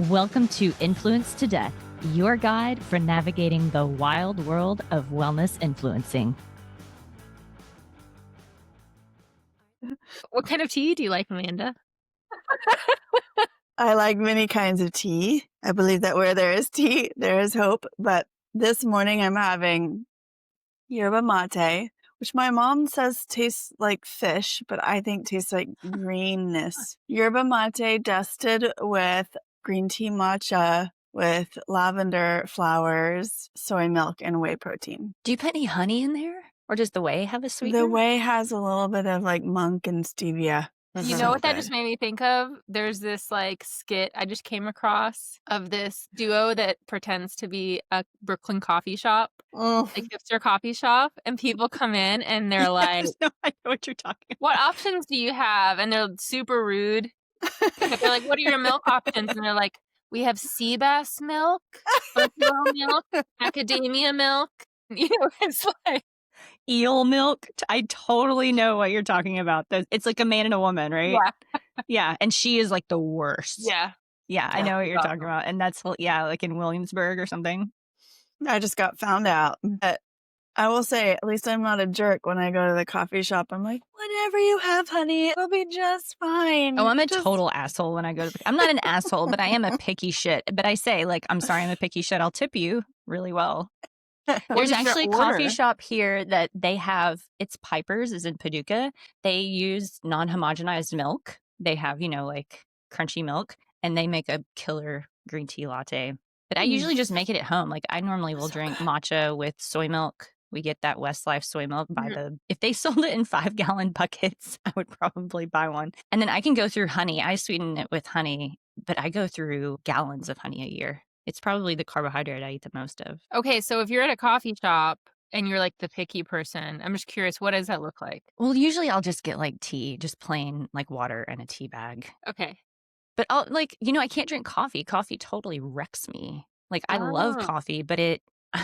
Welcome to Influence to Death, your guide for navigating the wild world of wellness influencing. What kind of tea do you like, Amanda? I like many kinds of tea. I believe that where there is tea, there is hope. But this morning I'm having yerba mate, which my mom says tastes like fish, but I think tastes like greenness. Yerba mate dusted with green tea matcha with lavender flowers, soy milk, and whey protein. Do you put any honey in there? Or does the whey have a sweetener? The whey has a little bit of like monk and stevia. You know what that just made me think of? There's this like skit I just came across of this duo that pretends to be a Brooklyn coffee shop, like hipster coffee shop, and people come in and they're like, no, I know what you're talking about. "What options do you have?" And they're super rude. But they're like, "What are your milk options?" And they're like, "We have sea bass milk, buffalo milk, macadamia milk." You know, it's like Eel milk. I totally know what you're talking about. It's like a man and a woman, right? Yeah. Yeah. And she is like the worst. Yeah. Yeah, I know what you're talking about. And that's, like in Williamsburg or something. I just got found out. But I will say, at least I'm not a jerk when I go to the coffee shop. I'm like, whatever you have, honey, it'll be just fine. Oh, I'm a total asshole when I go to I'm not an asshole, but I am a picky shit. But I say, like, I'm sorry, I'm a picky shit. I'll tip you really well. There's actually a coffee shop here that they have, it's Piper's, is in Paducah. They use non-homogenized milk. They have, like crunchy milk, and they make a killer green tea latte. But I usually just make it at home. Like I normally will drink matcha with soy milk. We get that Westlife soy milk by if they sold it in 5-gallon buckets, I would probably buy one. And then I can go through honey. I sweeten it with honey, but I go through gallons of honey a year. It's probably the carbohydrate I eat the most of. Okay, so if you're at a coffee shop and you're like the picky person, I'm just curious, what does that look like? Well, usually I'll just get like tea, just plain like water and a tea bag. Okay. But I'll I can't drink coffee. Coffee totally wrecks me. Like I love coffee, but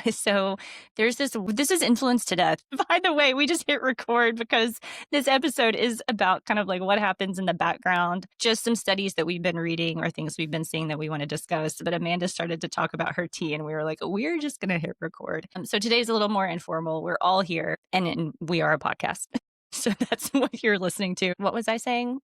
so there's this is Influence to Death. By the way, we just hit record because this episode is about kind of like what happens in the background, just some studies that we've been reading or things we've been seeing that we want to discuss. But Amanda started to talk about her tea and we were like, we're just going to hit record. So today's a little more informal. We're all here and we are a podcast. So that's what you're listening to. What was I saying?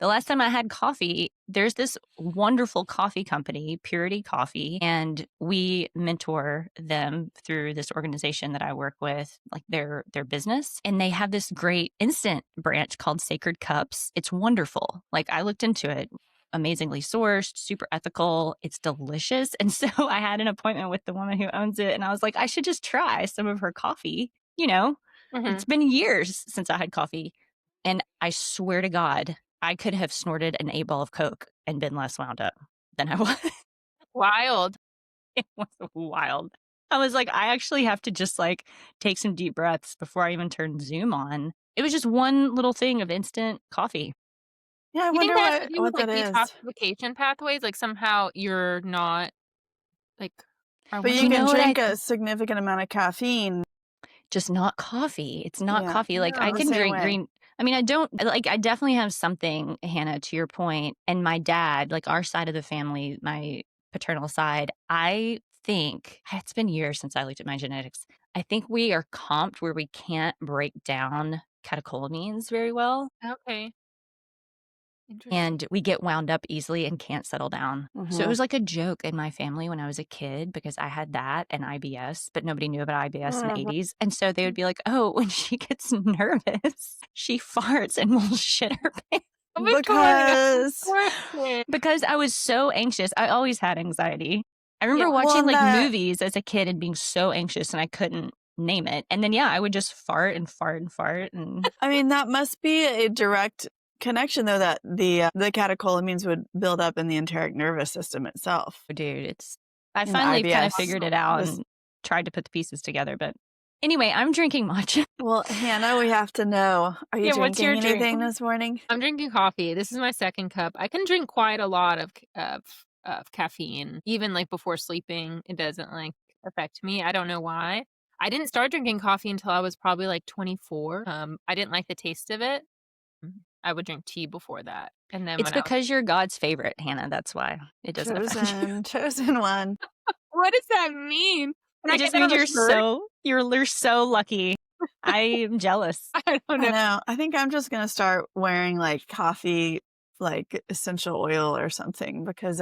The last time I had coffee, there's this wonderful coffee company, Purity Coffee, and we mentor them through this organization that I work with, like their business. And they have this great instant branch called Sacred Cups. It's wonderful. Like I looked into it, amazingly sourced, super ethical. It's delicious. And so I had an appointment with the woman who owns it. And I was like, I should just try some of her coffee. It's been years since I had coffee. And I swear to God, I could have snorted an 8-ball of Coke and been less wound up than I was. Wild. It was wild. I was like, I actually have to just like take some deep breaths before I even turn Zoom on. It was just one little thing of instant coffee. Yeah, I wonder what that is. Detoxification pathways, like somehow you're not like. But you can drink a significant amount of caffeine. Just not coffee. It's not coffee. Like I can drink green. I mean, I definitely have something, Hannah, to your point. And my dad, like our side of the family, my paternal side, I think it's been years since I looked at my genetics. I think we are comped where we can't break down catecholamines very well. Okay. And we get wound up easily and can't settle down. So it was like a joke in my family when I was a kid because I had that and IBS, but nobody knew about IBS in the 80s. And so they would be like, oh, when she gets nervous, she farts and will shit her pants. Because I was so anxious. I always had anxiety. I remember watching movies as a kid and being so anxious and I couldn't name it. And then, I would just fart and fart and fart. And I mean, that must be a direct connection, though, that the catecholamines would build up in the enteric nervous system itself. Dude, I finally kind of figured it out and tried to put the pieces together. But anyway, I'm drinking matcha. Well, Hannah, we have to know. Are you drinking anything this morning? I'm drinking coffee. This is my second cup. I can drink quite a lot of caffeine, even like before sleeping. It doesn't like affect me. I don't know why. I didn't start drinking coffee until I was probably like 24. I didn't like the taste of it. I would drink tea before that. And then It's when I was because you're God's favorite, Hannah, that's why it doesn't affect you. Chosen one. what does that mean? Can I It get just that on means a shirt? you're so lucky. I am jealous. I don't I know. know. I think I'm just gonna start wearing like coffee, like essential oil or something because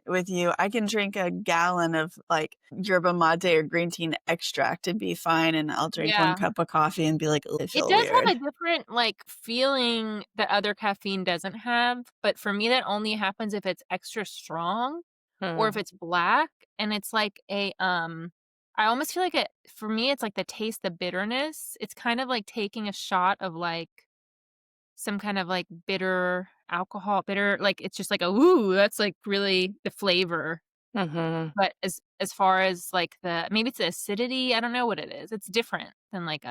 with you, I can drink a gallon of like yerba mate or green tea and extract and be fine, and I'll drink one Yeah. cup of coffee and be like, "Ugh, I It feel does weird." have a different, like, feeling that other caffeine doesn't have, but for me, that only happens if it's extra strong or if Hmm. it's black, and it's like I almost feel like it for me, it's like the taste, the bitterness. It's kind of like taking a shot of, like, some kind of, like, bitter alcohol bitter like, it's just like a, "Ooh," that's, like, really the flavor. Hmm. But as far as, like, the maybe it's the acidity, I don't know what it is. It's different than, like,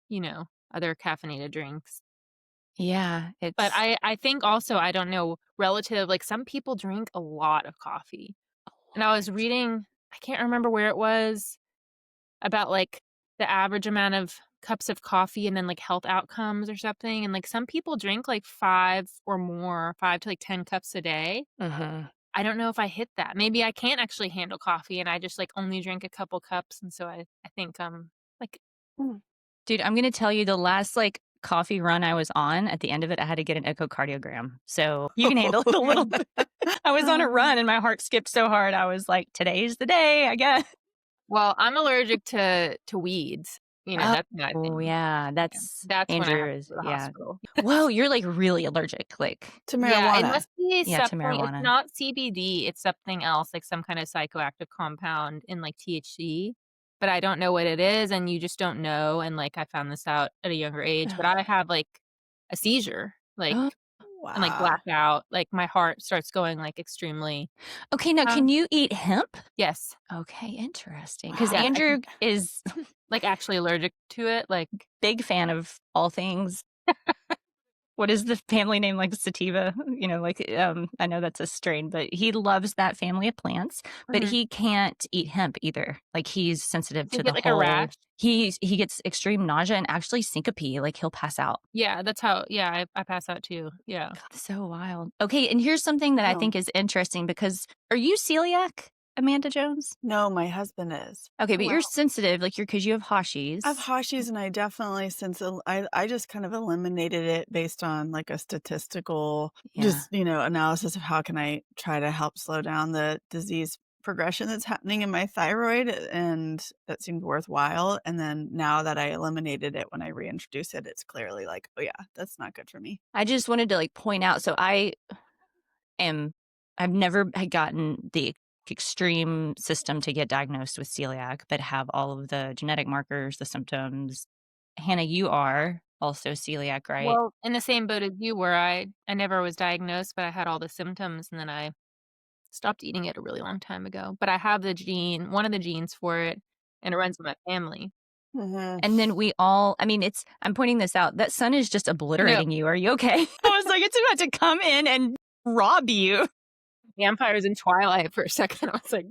you know, other caffeinated drinks. Yeah, But it's I think also, I don't know, relative like, some people drink a lot of coffee. a And I was lot. reading I can't remember where it was, about, like, the average amount of cups of coffee and then, like, health outcomes or something, and, like, some people drink, like, 5 or more, 5 to, like, 10 cups a day. Mhm. I don't know if I hit that. Maybe I can't actually handle coffee and I just, like, only drink a couple cups, and so I think, like Mm. Dude, I'm gonna tell you the last, like, coffee run I was on, at the end of it, I had to get an echocardiogram, so you can handle it a little bit. I was on a run and my heart skipped so hard, I was like, "Today's the day, I guess." well, I'm allergic to weeds. You know, that's my Oh, thing. yeah, Yeah. that's That's when I have Andrew to is go to the yeah. hospital. Whoa, you're, like, really allergic, like To Yeah, it marijuana. must be yeah, to something it's marijuana. not CBD, it's something else, like some kind of psychoactive compound in, like, THC, but I don't know what it is, and you just don't know, and, like, I found this out at a younger age, but I have, like, a seizure, like, and, like, Wow. blackout, like, my heart starts going, like, extremely Okay, now uh, can you eat hemp? yes. Okay, interesting. Because Wow. Yeah, I Andrew think is like, actually allergic to it, like big fan of all things what is the family name, like, sativa? You know, like, I know that's a strain, but he loves that family of plants, but mhm. he can't eat hemp either. Like, he's sensitive Do you to the get, like, a whole rash? he gets extreme nausea and actually syncope, like, he'll pass out. Yeah, that's how yeah, I pass out too, yeah. God, so wild. Okay, and here's something that I Oh. think is interesting because are you celiac, Amanda Jones? No, my husband is. Okay, Oh, but you're wow. sensitive, like, you're because you have I have Hashis. Hashis, and I definitely I just kind of eliminated it based on like a statistical Yeah. just, analysis of how can I try to help slow down the disease progression that's happening in my thyroid, and that seemed worthwhile. And then now that I eliminated it, when I reintroduce it, it's clearly like, oh yeah, that's not good for me. I just wanted to, like, point out so am I've never had gotten the extreme system to get diagnosed with celiac, but have all of the genetic markers, the symptoms. Hannah, you are also celiac, right? Well, in the same boat as you were, I never was diagnosed, but I had all the symptoms, and then I stopped eating it a really long time ago, but I have the gene one of the genes for it, and it runs in my family. Mhm. And then we all I mean, I'm pointing this out. That sun is just I know, obliterating you. Are you okay? I was like, it's about to come in and rob you. vampires in Twilight for a second, I was like,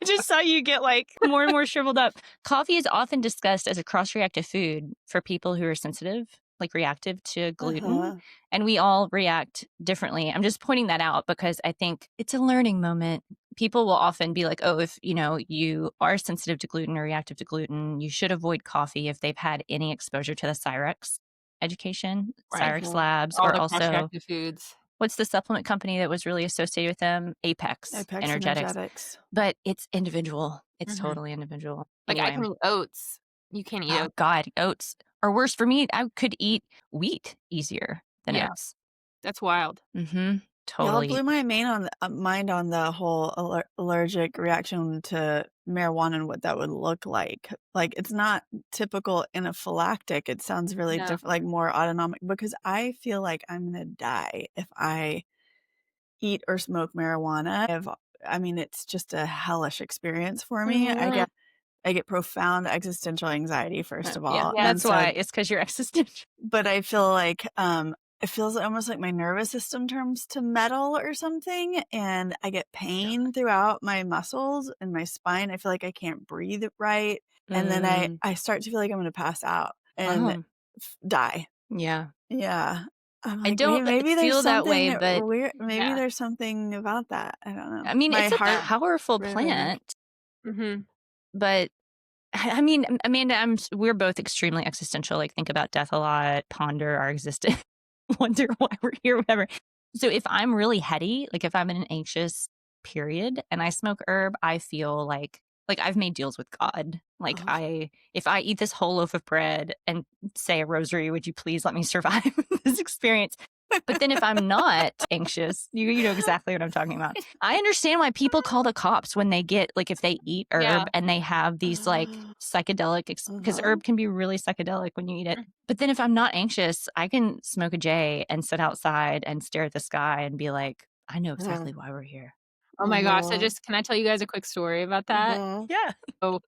I just saw you get like more and more shriveled up. Coffee is often discussed as a cross reactive food for people who are sensitive, like reactive to gluten. Uh-huh. And we all react differently. I'm just pointing that out because I think it's a learning moment. People will often be like, oh, if you are sensitive to gluten or reactive to gluten, you should avoid coffee if they've had any exposure to the Cyrex education, right, Cyrex Mhm. labs, all or the also cross-reactive foods. what's the supplement company that was really associated with them? Apex Apex Energetics. energetics. But it's individual. It's Mhm. totally individual. Like, I Anyway, can eat oats. You can't eat oh oats. god, oats. Or worse for me, I could eat wheat easier than Yeah, oats. that's wild. Mhm. Y'all Totally. blew my mind on the whole allergic reaction to marijuana and what that would look like. Like, it's not typical anaphylactic. It sounds really No, different, like more autonomic, because I feel like I'm gonna die if I eat or smoke marijuana. I mean, it's just a hellish experience for me. mhm, I get profound existential anxiety, first of Yeah, all, yeah, and that's so why. It's because you're existential. but I feel like, it feels almost like my nervous system turns to metal or something, and I get pain throughout my muscles and my spine. I feel like I can't breathe right, and then Mm. I start to feel like I'm gonna pass out and Oh, die. yeah. Yeah. I'm I like, don't maybe there's feel that way, something but weird. Maybe Yeah. there's something about that. I don't know. I mean, My it's a heart powerful rhythm. plant, Mhm. but I mean, Amanda, we're both extremely existential, like, think about death a lot, ponder our existence, wonder why we're here, whatever. So if I'm really heady, like, if I'm in an anxious period and I smoke herb, I feel like I've made deals with God. Like, Oh, if I eat this whole loaf of bread and say a rosary, would you please let me survive this experience? But then if I'm not anxious, you know exactly what I'm talking about. I understand why people call the cops when they get like if they eat herb Yeah. and they have these like psychedelic because uh-huh. herb can be really psychedelic when you eat it. But then if I'm not anxious, I can smoke a J and sit outside and stare at the sky and be like, I know Uh-huh. exactly why we're here. Oh my gosh, Uh-huh. can I tell you guys a quick story about that? Uh-huh. Yeah. So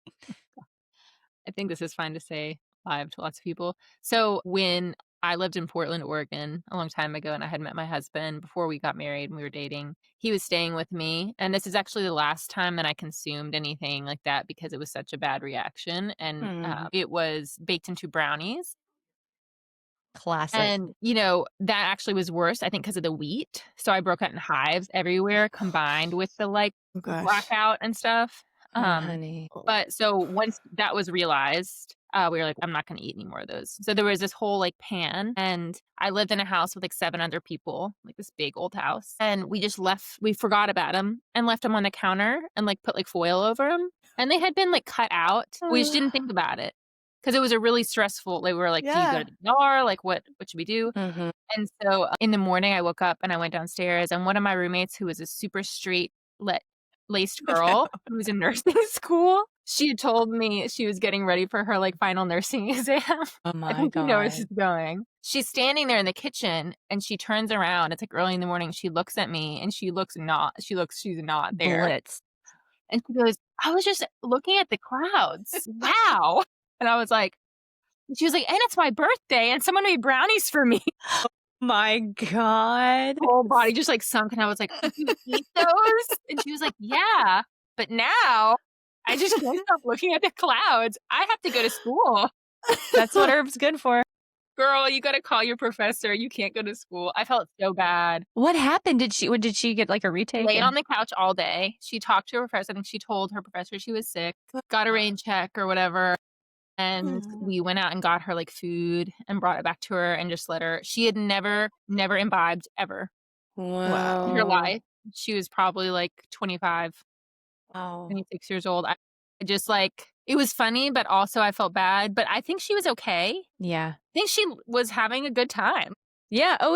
I think this is fine to say live to lots of people. So when I lived in Portland, Oregon a long time ago and I had met my husband before we got married and we were dating, he was staying with me. And this is actually the last time that I consumed anything like that because it was such a bad reaction. And Hmm. it was baked into brownies. Classic. And, that actually was worse, I think, because of the wheat. So I broke out in hives everywhere combined with the, like, Oh gosh. blackout and stuff. Oh, Um, honey. Oh. but so once that was realized, we were like, "I'm not gonna eat any more of those." So there was this whole, like, pan, and I lived in a house with, like, 7 other people, like, this big old house, and we forgot about them and left them on the counter and, like, put, like, foil over them, and they had been, like, cut out. We just didn't think about it because it was a really stressful we were like, "Do you go Yeah. to the ER? Like, what should we do?" Hmm. And so, in the morning, I woke up and I went downstairs, and one of my roommates, who was a super straight, laced girl who was in nursing school, she had told me she was getting ready for her, like, final nursing exam. Oh I my think you know where this God. is going. She's standing there in the kitchen, and she turns around, it's, like, early in the morning, she looks at me, and she's not there. Blitz. And she goes, "I was just looking at the clouds. Wow." And I was like she was like, "And it's my birthday, and someone made brownies for me." My God. Whole body just, like, sunk, and I was like, "Did you eat those?" And she was like, "Yeah, but now I just can't stop looking at the clouds. I have to go to school." That's what herb's good for. "Girl, you gotta call your professor. You can't go to school." I felt so bad. What happened? Did she get like a retake? Laid on And the couch all day. She talked to her professor, and she told her professor she was sick, got a rain check or whatever, and we went out and got her, like, food and brought it back to her and just let her she had never imbibed ever in her Wow. wow. life. She was probably, like, 25, Wow. 26 years old. I just, like it was funny, but also I felt bad, but I think she was okay. I Yeah. think she was having a good time. Yeah. Oh,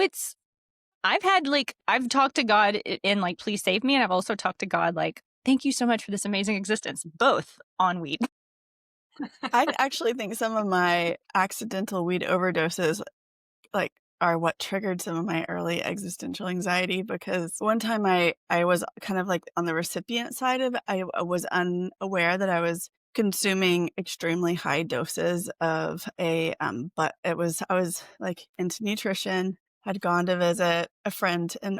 I've talked to God in like, please save me. And I've also talked to God like, thank you so much for this amazing existence, both on weed. I actually think some of my accidental weed overdoses like are what triggered some of my early existential anxiety because one time I was kind of like on the recipient side of it. I was unaware that I was consuming extremely high doses of but I was like into nutrition, had gone to visit a friend in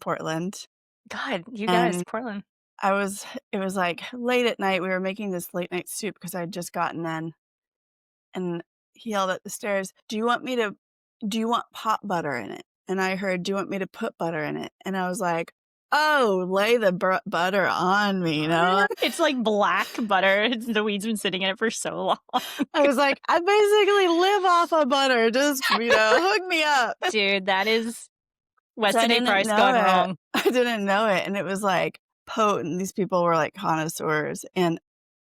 Portland, God, you guys, and Portland. it was like late at night. We were making this late night soup because I had just gotten in, and he yelled at the stairs, do you want pot butter in it?" And I heard, "Do you want me to put butter in it?" And I was like, "Oh, lay the butter on me," you know? It's like black butter. The weed's been sitting in it for so long. I was like, "I basically live off of butter. Just, hook me up." Dude, that is So I Weston A. didn't Price know gone it. wrong. I didn't know it, and it was, like, potent. These people were, like, connoisseurs, and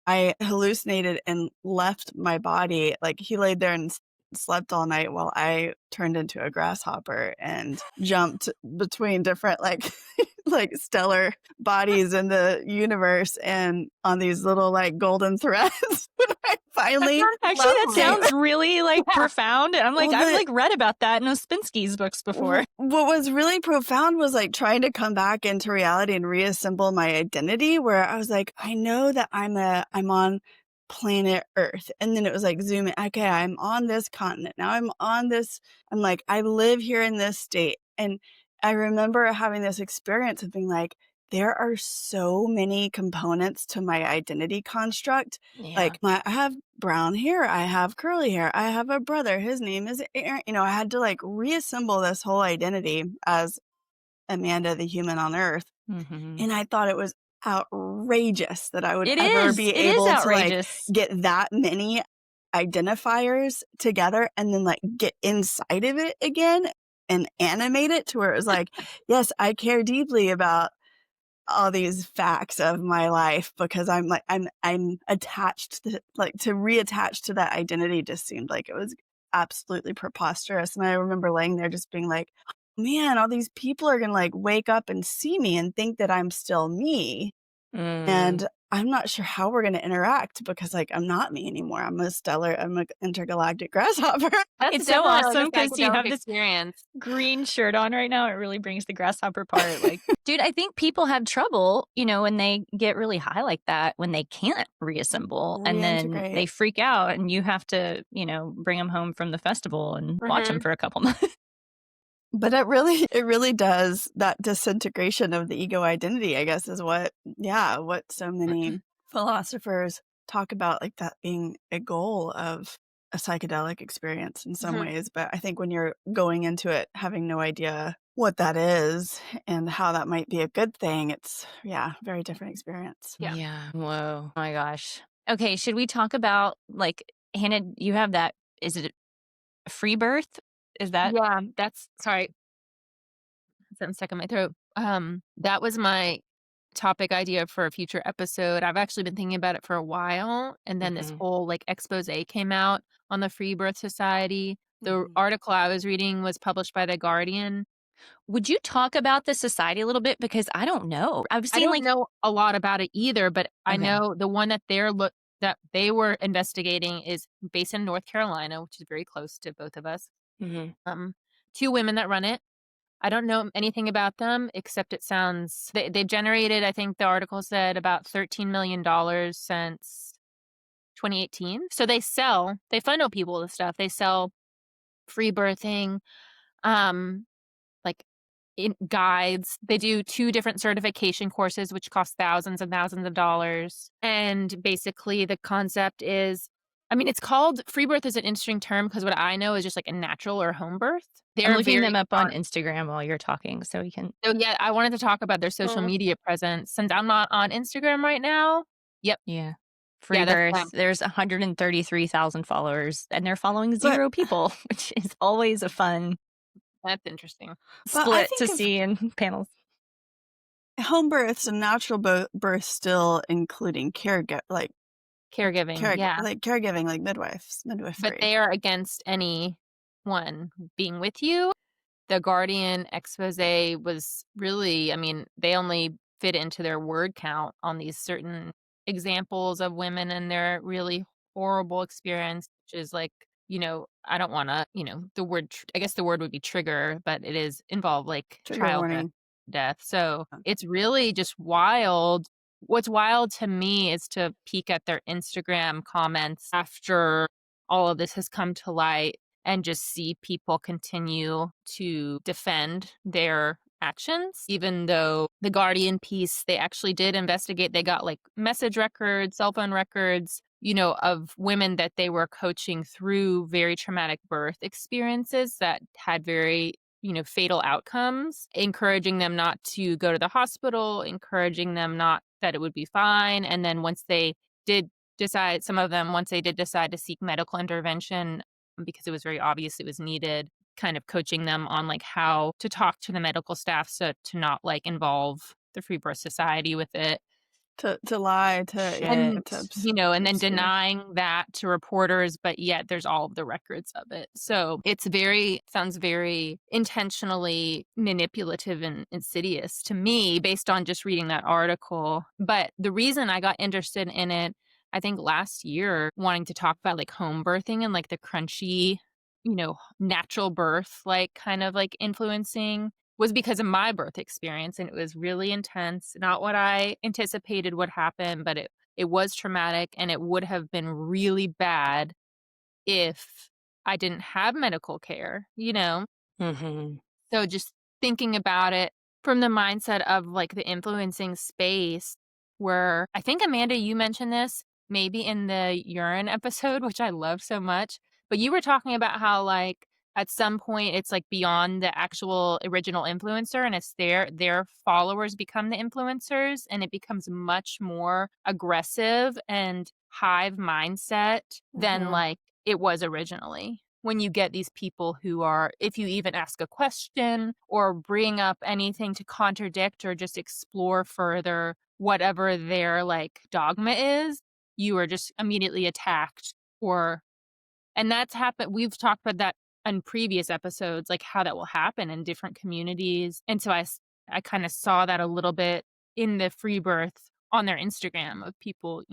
I hallucinated and left my body. Like, he laid there and slept all night while I turned into a grasshopper and jumped between different, like, like stellar bodies in the universe and on these little, like, golden threads. When I That finally sounds Actually, that came, lovely. sounds really like Yeah. profound. And I'm like, well, I've like read about that in Ospinski's books before. what was really profound was like trying to come back into reality and reassemble my identity, where I was like, I know that I'm on planet Earth. And then it was like zoom in. Okay, I'm on this continent. Now I'm like, I live here in this state. And I remember having this experience of being like, there are so many components to my identity construct. Yeah. Like I have brown hair, I have curly hair, I have a brother, his name is Aaron. I had to like reassemble this whole identity as Amanda, the human on Earth. Mhm. And I thought it was outrageous that I would It ever is. be It is able to like outrageous. get that many identifiers together and then like get inside of it again and animate it to where it was like, yes, I care deeply about all these facts of my life because I'm attached to to reattach to that identity just seemed like it was absolutely preposterous. And I remember laying there just being like, man, all these people are gonna like wake up and see me and think that I'm still me. Mm. And I'm not sure how we're gonna interact because like I'm not me anymore. I'm an intergalactic grasshopper. That's It's so definitely like awesome a because you psychedelic have this experience. green shirt on right now. It really brings the grasshopper part. Like, dude, I think people have trouble, when they get really high like that, when they can't reassemble and then Reintegrate. they freak out and you have to, bring them home from the festival and watch them Mhm. for a couple months. But it really does that disintegration of the ego identity, I guess, is what so many philosophers talk about, like that being a goal of a psychedelic experience in some Mhm. ways. But I think when you're going into it having no idea what that is and how that might be a good thing, it's, yeah, very different experience. Yeah. Yeah. Whoa. Oh my gosh. Okay. Should we talk about, like, Hannah, you have that, is it free birth? Is that? Yeah, that's sorry, something stuck in my throat. That was my topic idea for a future episode. I've actually been thinking about it for a while, and then this Mhm. whole like expose came out on the Free Birth Society. The Mhm. article I was reading was published by The Guardian. Would you talk about the society a little bit? Because I don't know. I've I seen don't like, know a lot about it either, but I okay. know the one that that they were investigating is based in North Carolina, which is very close to both of us. Mhm. Um, two women that run it. I don't know anything about them except it sounds they've generated, I think the article said, about $13 million since 2018. So they funnel people with stuff. They sell free birthing, um, like in guides. They do 2 different certification courses, which cost thousands and thousands of dollars. And basically the concept is, I mean, it's called free birth is an interesting term because what I know is just like a natural or home birth. I'm They're looking very them up on strong. Instagram while you're talking so we can. So yeah, I wanted to talk about their social media presence since I'm not on Instagram right now. Yep. Yeah. Free Yeah, that's them. birth. There's 133,000 followers and they're following But 0 people, which is always a fun That's interesting. I split to think of see in panels. home births and natural births still including Caregiving, yeah. caregiving, like But midwifery. they are against anyone being with you. The Guardian expose was really, I mean, they only fit into their word count on these certain examples of women and their really horrible experience, which is like, I don't want to, the word, I guess the word would be trigger, but it is involved like Trigger childbirth warning. death. So it's really just wild. What's wild to me is to peek at their Instagram comments after all of this has come to light and just see people continue to defend their actions, even though the Guardian piece, they actually did investigate. They got like message records, cell phone records, of women that they were coaching through very traumatic birth experiences that had very, fatal outcomes, encouraging them not to go to the hospital, encouraging them not that it would be fine. And then once they did decide, some of them, once they did decide to seek medical intervention, because it was very obvious it was needed, kind of coaching them on like how to talk to the medical staff so to not like involve the Free Birth Society with it. To lie, And, to and then obscure. denying that to reporters, but yet there's all of the records of it. So sounds very intentionally manipulative and insidious to me based on just reading that article. But the reason I got interested in it, I think last year, wanting to talk about like home birthing and like the crunchy, natural birth, like kind of like influencing was because of my birth experience, and it was really intense. Not what I anticipated would happen, but it was traumatic, and it would have been really bad if I didn't have medical care. Mhm. So just thinking about it, from the mindset of, like, the influencing space where I think, Amanda, you mentioned this maybe in the urine episode, which I love so much, but you were talking about how, like, at some point, it's, like, beyond the actual original influencer, and it's their followers become the influencers, and it becomes much more aggressive and hive mindset than, Mhm. like, it was originally. When you get these people who are if you even ask a question or bring up anything to contradict or just explore further whatever their, like, dogma is, you are just immediately attacked or and that's happened we've talked about that in previous episodes, like, how that will happen in different communities, and so I kinda saw that a little bit in the free birth on their Instagram of people,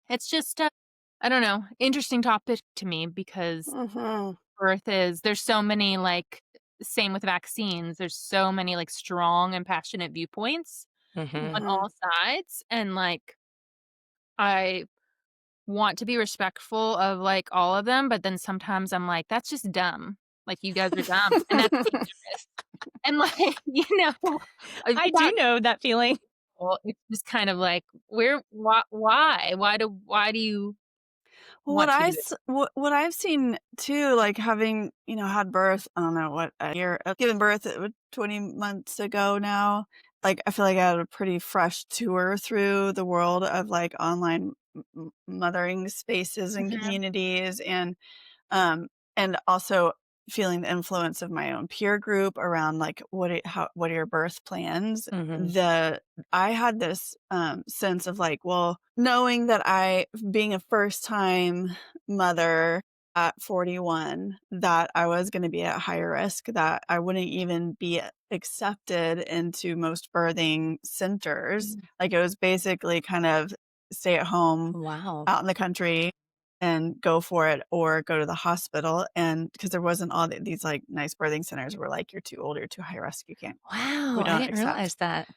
it's just, I don't know, interesting topic to me because Mhm. birth is there's so many, like same with vaccines, there's so many, like, strong and passionate viewpoints Mhm. on Mhm. all sides, and, like, I want to be respectful of, like, all of them, but then sometimes I'm like, "That's just dumb." Like, "You guys are dumb," and that's dangerous. And, like, I do without know that feeling. well, it's just kind of like, where why? Why do you Well, what want to do it? what I've seen too, like having, had birth, I don't know what a year, given birth 20 months ago now. Like I feel like I had a pretty fresh tour through the world of like online mothering spaces and Mhm, communities, um, and also feeling the influence of my own peer group around like what are your birth plans. Mhm. The I had this sense of like, well, knowing that I being a first time mother at 41, that I was going to be at higher risk, that I wouldn't even be accepted into most birthing centers. mhm. Like it was basically kind of stay at home Wow. out in the country and go for it or go to the hospital. And because there wasn't these like nice birthing centers were like, you're too old, you're too high risk, we Wow, I don't didn't accept. realize that.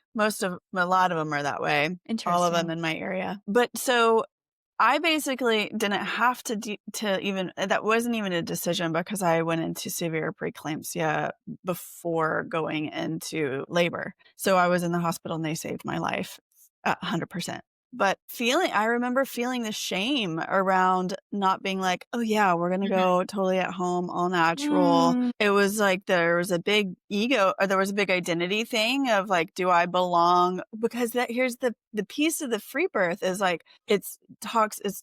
A lot of them are that way, all of them Interesting. in my area. But so I basically didn't have to even that wasn't even a decision because I went into severe preeclampsia before going into labor. So I was in the hospital and they saved my life 100%. But I remember feeling the shame around not being like, oh yeah, we're gonna Mhm. go totally at home, all natural. Mm. It was like there was a big ego or there was a big identity thing of like, do I belong? Because here's the piece of the free birth is like its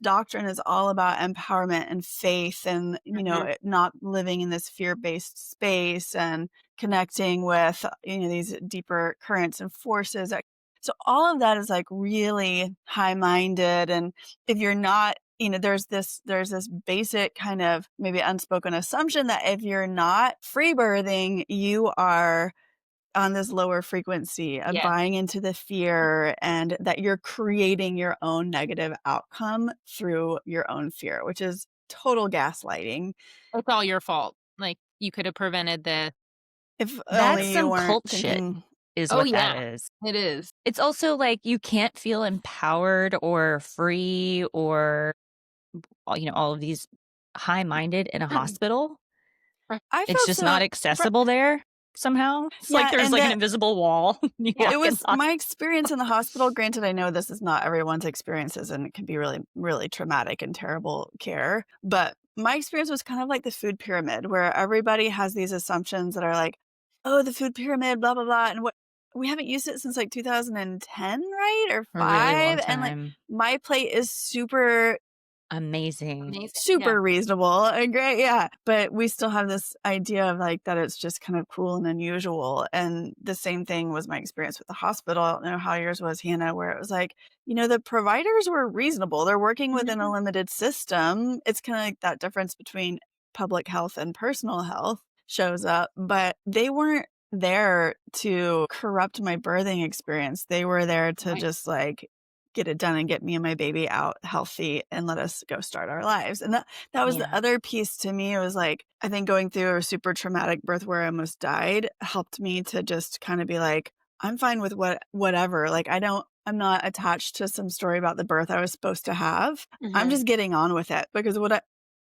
doctrine is all about empowerment and faith and Mhm. not living in this fear-based space and connecting with these deeper currents and forces. So all of that is like really high-minded. And if you're not, there's this basic kind of maybe unspoken assumption that if you're not free birthing, you are on this lower frequency of Yeah. buying into the fear and that you're creating your own negative outcome through your own fear, which is total gaslighting. It's all your fault. Like, you could have prevented the If That's only you some weren't cult shit thinking. is Oh, what that yeah. is. It is. It's also like you can't feel empowered or free or, all of these high-minded in a hospital. Right. I It's felt just not so accessible there somehow. It's like yeah, there's and like an that invisible wall. You Yeah. walk it in the was hos my experience in the hospital. Granted, I know this is not everyone's experiences and it can be really, really traumatic and terrible care. But my experience was kind of like the food pyramid, where everybody has these assumptions that are like, oh, the food pyramid, blah, blah, blah. And what we haven't used it since like 2010, right? Or for a really long five. And like time. my plate is super Amazing. Amazing. Yeah. super reasonable and great, yeah, but we still have this idea of, like, that it's just kind of cool and unusual, and the same thing was my experience with the hospital. I don't know how yours was, Hannah, where it was like, the providers were reasonable, they're working within a Mhm. limited system. It's kinda like that difference between public health and personal health shows up, but they weren't there to corrupt my birthing experience. They were there to Right. just, like, get it done and get me and my baby out healthy and let us go start our lives. And that was the Yeah. other piece to me. It was like, I think going through a super traumatic birth where I almost died helped me to just kind of be like, I'm fine with whatever. Like I'm not attached to some story about the birth I was supposed to have. I'm Mhm. just getting on with it because what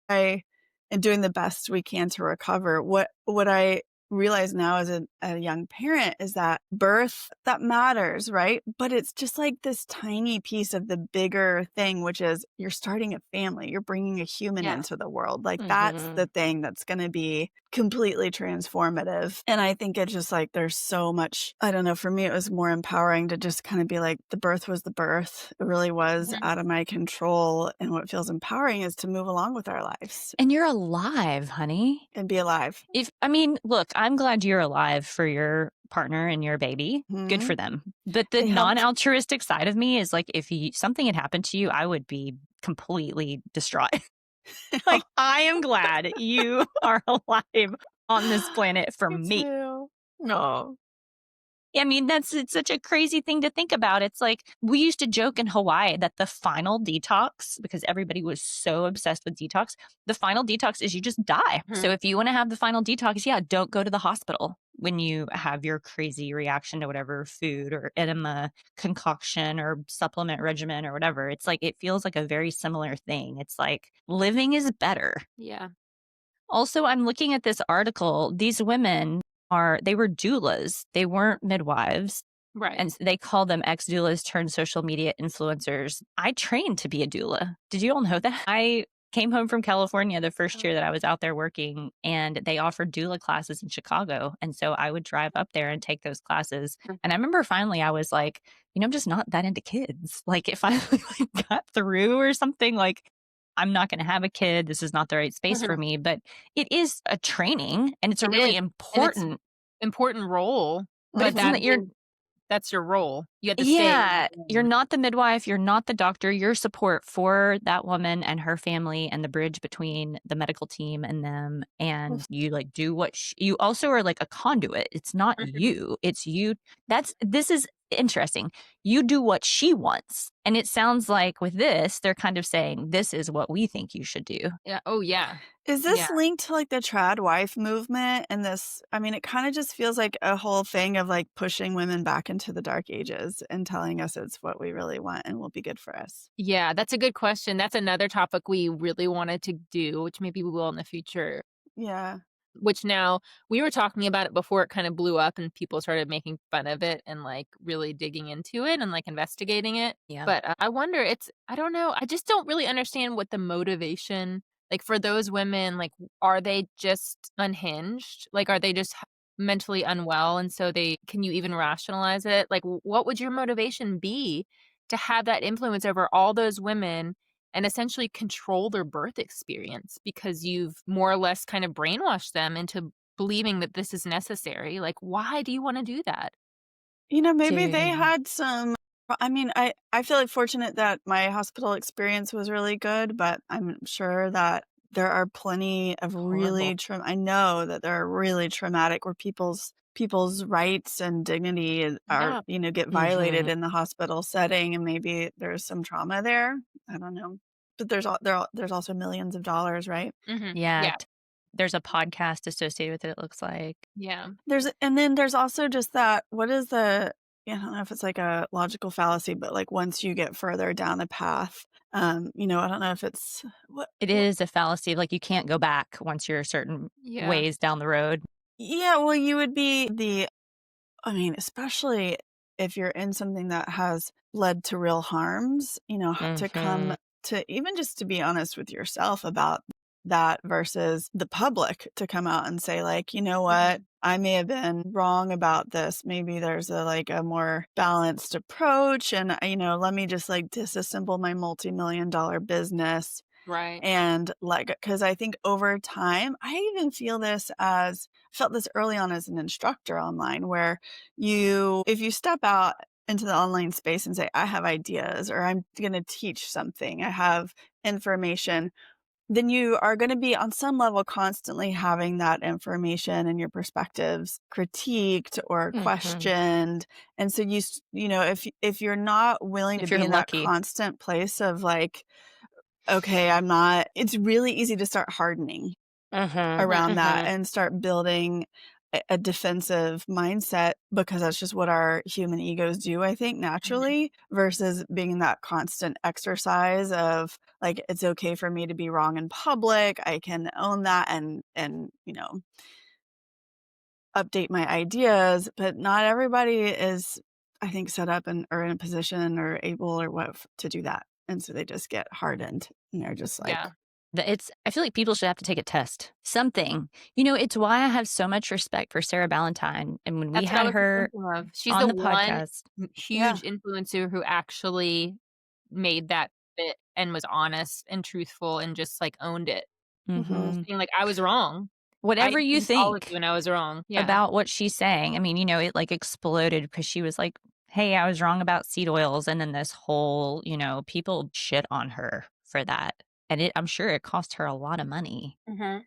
I and doing the best we can to recover. What I realize now as a young parent is that birth, that matters, right? But it's just like this tiny piece of the bigger thing, which is you're starting a family, you're bringing a human Yeah. into the world. Like that's Mhm. the thing that's going to be completely transformative. And I think it's just like there's so much, I don't know, for me, it was more empowering to just kind of be like, the birth was the birth. It really was Mhm. out of my control. And what feels empowering is to move along with our lives And you're alive, honey. and be alive. I mean, look, I'm glad you're alive for your partner and your baby. Good for Mhm. them. But the It helped. non-altruistic side of me is like, if something had happened to you, I would be completely distraught. Like, I am glad you are alive on this planet for Me me. too. No. I mean, it's such a crazy thing to think about. It's like we used to joke in Hawaii that the final detox, because everybody was so obsessed with detox, the final detox is you just die. Mhm. So if you want to have the final detox, yeah, don't go to the hospital when you have your crazy reaction to whatever food or enema concoction or supplement regimen or whatever. It's like it feels like a very similar thing. It's like living is better. Yeah. Also, I'm looking at this article. These women they were doulas. They weren't midwives. Right. And they call them ex-doulas turned social media influencers. I trained to be a doula. Did you all know that? I came home from California the first Oh. year that I was out there working, and they offered doula classes in Chicago. And so I would drive up there and take those classes. Mm. And I remember finally I was like, I'm just not that into kids. Like if I like, got through or something, like I'm not going to have a kid. This is not the right space for Mhm. me. But it is a training, and it's a It really is, and it's important. important role, But but it's Mhm. that's your role. You have to stay in yeah, that you're lane. not the midwife, you're not the doctor, you're support for that woman and her family and the bridge between the medical team and them, and you, like, do what you also are like a conduit. It's not Mhm. you, it's you. This is interesting. You do what she wants, and it sounds like with this, they're kind of saying, "This is what we think you should do." Yeah. Oh, yeah. Is Yeah. this linked to like the trad wife movement and this? I mean, it kind of just feels like a whole thing of like pushing women back into the dark ages and telling us it's what we really want and will be good for us. Yeah, that's a good question. That's another topic we really wanted to do, which maybe we will in the future. Yeah. Which now we were talking about it before it kind of blew up and people started making fun of it and like really digging into it and like investigating it. Yeah. But I wonder, I don't know. I just don't really understand what the motivation, like for those women, like, are they just unhinged? Like, are they just mentally unwell? And so can you even rationalize it? Like, what would your motivation be to have that influence over all those women and essentially control their birth experience because you've more or less kind of brainwashed them into believing that this is necessary. Like, why do you want to do that? Maybe they Dude. had some. I mean, I feel like fortunate that my hospital experience was really good, but I'm sure that there are plenty of Horrible. really I know that there are really traumatic where people's rights and dignity are, Yeah. get violated Mhm. in the hospital setting, and maybe there's some trauma there. I don't know. But there's also millions of dollars, right? Yeah, Yeah. there's a podcast associated with it, it looks like. Yeah. And then there's also just that what is the I don't know if it's like a logical fallacy, but like once you get further down the path, I don't know if it's It is a fallacy, like, you can't go back once you're certain Yeah. ways down the road. yeah, well, you would be I mean, especially if you're in something that has led to real harms, to come Mhm. to even just to be honest with yourself about that versus the public to come out and say like, you know what, Mhm. I may have been wrong about this. Maybe there's a more balanced approach and let me just like disassemble my multi-million-dollar business Right. and like, because I think over time, I even felt this early on as an instructor online, where if you step out into the online space and say, I have ideas or I'm going to teach something, I have information, then you are going to be on some level constantly having that information and your perspectives critiqued or Mhm. questioned. And so if you're not willing to If be you're in that lucky. constant place of like, okay, I'm not it's really easy to start hardening Mhm, Mhm. around that mhm, and start building a defensive mindset because that's just what our human egos do, I think, Mhm. naturally, versus being in that constant exercise of like, it's okay for me to be wrong in public. I can own that and update my ideas, but not everybody is, I think, set up and or in a position or able or what to do that. And so they just get hardened and they're just like, Yeah. I feel like people should have to take a test. Something. It's why I have so much respect for Sarah Ballantyne. And when we That's what I had was just her thinking of. She's on the the one podcast. yeah, huge influencer who actually made that fit and was honest and truthful and just, like, owned it. hmm Mhm. Being like, "I was wrong. I Whatever you agreed with all of you think and I was wrong." Yeah. about what she's saying, I mean, it like exploded because she was like, "Hey, I was wrong about seed oils." And then this whole, people shit on her for that. And I'm sure it cost her a lot of money. Mhm.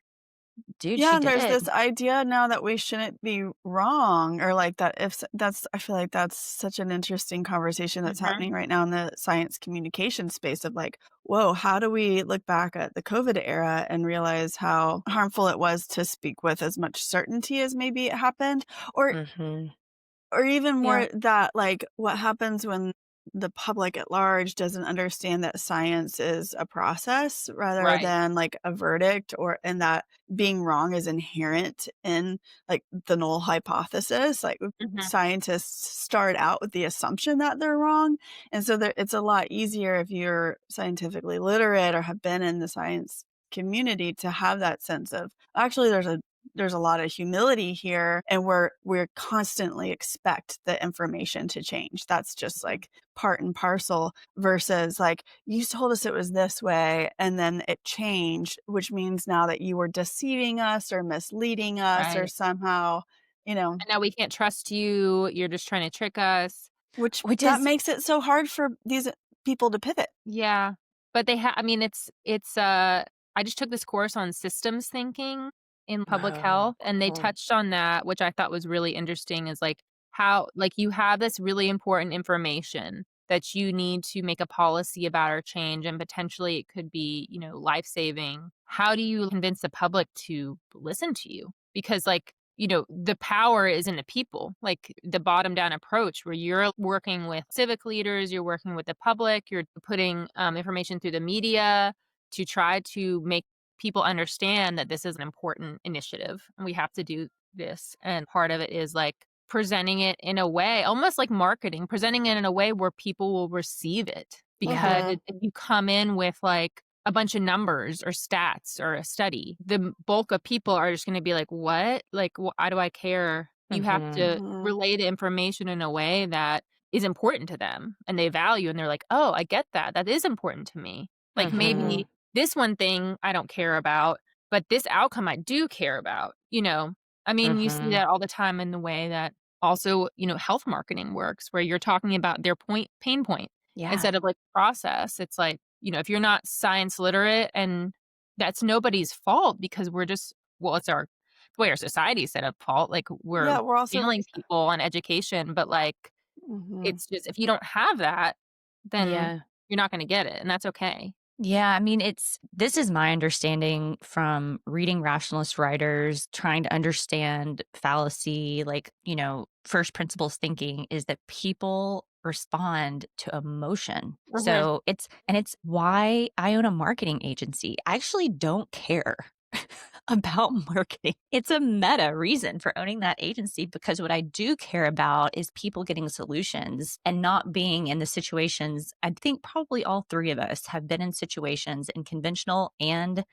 Dude, yeah. she And did there's it. this idea now that we shouldn't be wrong or like that. That's, I feel like that's such an interesting conversation that's Mhm. happening right now in the science communication space of like, whoa, how do we look back at the COVID era and realize how harmful it was to speak with as much certainty as maybe it happened? Or Mhm. Or even Yeah. more that, like, what happens when the public at large doesn't understand that science is a process rather Right. than, like, a verdict and that being wrong is inherent in, like, the null hypothesis. Like, Mhm. scientists start out with the assumption that they're wrong, and so it's a lot easier if you're scientifically literate or have been in the science community to have that sense of, actually, there's a lot of humility here and we're constantly expect the information to change. That's just like part and parcel versus like you told us it was this way and then it changed, which means now that you were deceiving us or misleading us or Right. somehow, you know, And now we can't trust you, you're just trying to trick us. which Which that is makes it so hard for these people to pivot. Yeah. But I mean, I just took this course on systems thinking in public oh, health, and they cool. touched on that, which I thought was really interesting, is like how, like, you have this really important information that you need to make a policy about or change, and potentially it could be, life-saving. How do you convince the public to listen to you? Because, like, the power is in the people, like the bottom down approach where you're working with civic leaders, you're working with the public, you're putting information through the media to try to make people understand that this is an important initiative and we have to do this. And part of it is like presenting it in a way, almost like marketing, presenting it in a way where people will receive it. Yeah. Because Mhm. if you come in with like a bunch of numbers or stats or a study, the bulk of people are just going to be like, what? Like, why do I care? You have Mhm. to Mhm. relay the information in a way that is important to them and they value. And they're like, oh, I get that. That is important to me. Like, maybe Mhm. this one thing I don't care about, but this outcome I do care about, I mean, you see Mhm. that all the time in the way that also, health marketing works, where you're talking about their pain point Yeah. instead of like process. It's like, if you're not science literate, and that's nobody's fault because we're just, well, it's the way our society is set up fault. Like, we're Yeah, we're also failing people on education, but like, mhm. it's just, if you don't have that, then Yeah. you're not going to get it. And that's okay. Yeah, I mean, this is my understanding from reading rationalist writers, trying to understand fallacy, like, first principles thinking is that people respond to emotion. Hmm. So it's why I own a marketing agency. I actually don't care about marketing. It's a meta reason for owning that agency because what I do care about is people getting solutions and not being in the situations. I think probably all three of us have been in situations in conventional and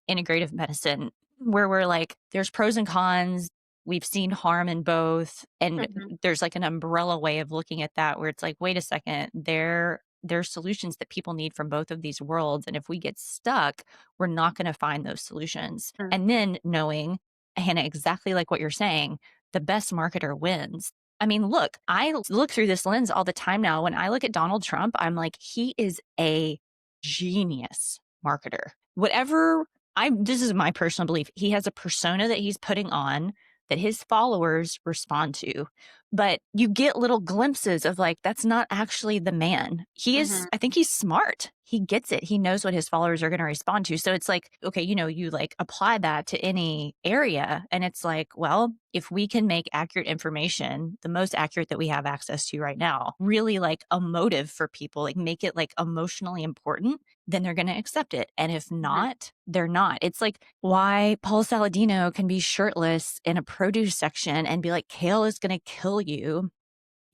integrative medicine where we're like, there's pros and cons. We've seen harm in both. And Hmm. there's like an umbrella way of looking at that where it's like, wait a second, there's solutions that people need from both of these worlds. And if we get stuck, we're not going to find those solutions. And then knowing, Hannah, exactly like what you're saying, the best marketer wins. I mean, look, I look through this lens all the time now. When I look at Donald Trump, I'm like, he is a genius marketer. This is my personal belief. He has a persona that he's putting on that his followers respond to. But you get little glimpses of like, that's not actually the man. Hmm. I think he's smart. he gets it. He knows what his followers are going to respond to. So it's like, okay, you like apply that to any area. And it's like, well, if we can make accurate information, the most accurate that we have access to right now, really like a motive for people, like make it like emotionally important, then they're going to accept it. And if not, they're not. It's like why Paul Saladino can be shirtless in a produce section and be like, kale is going to kill you,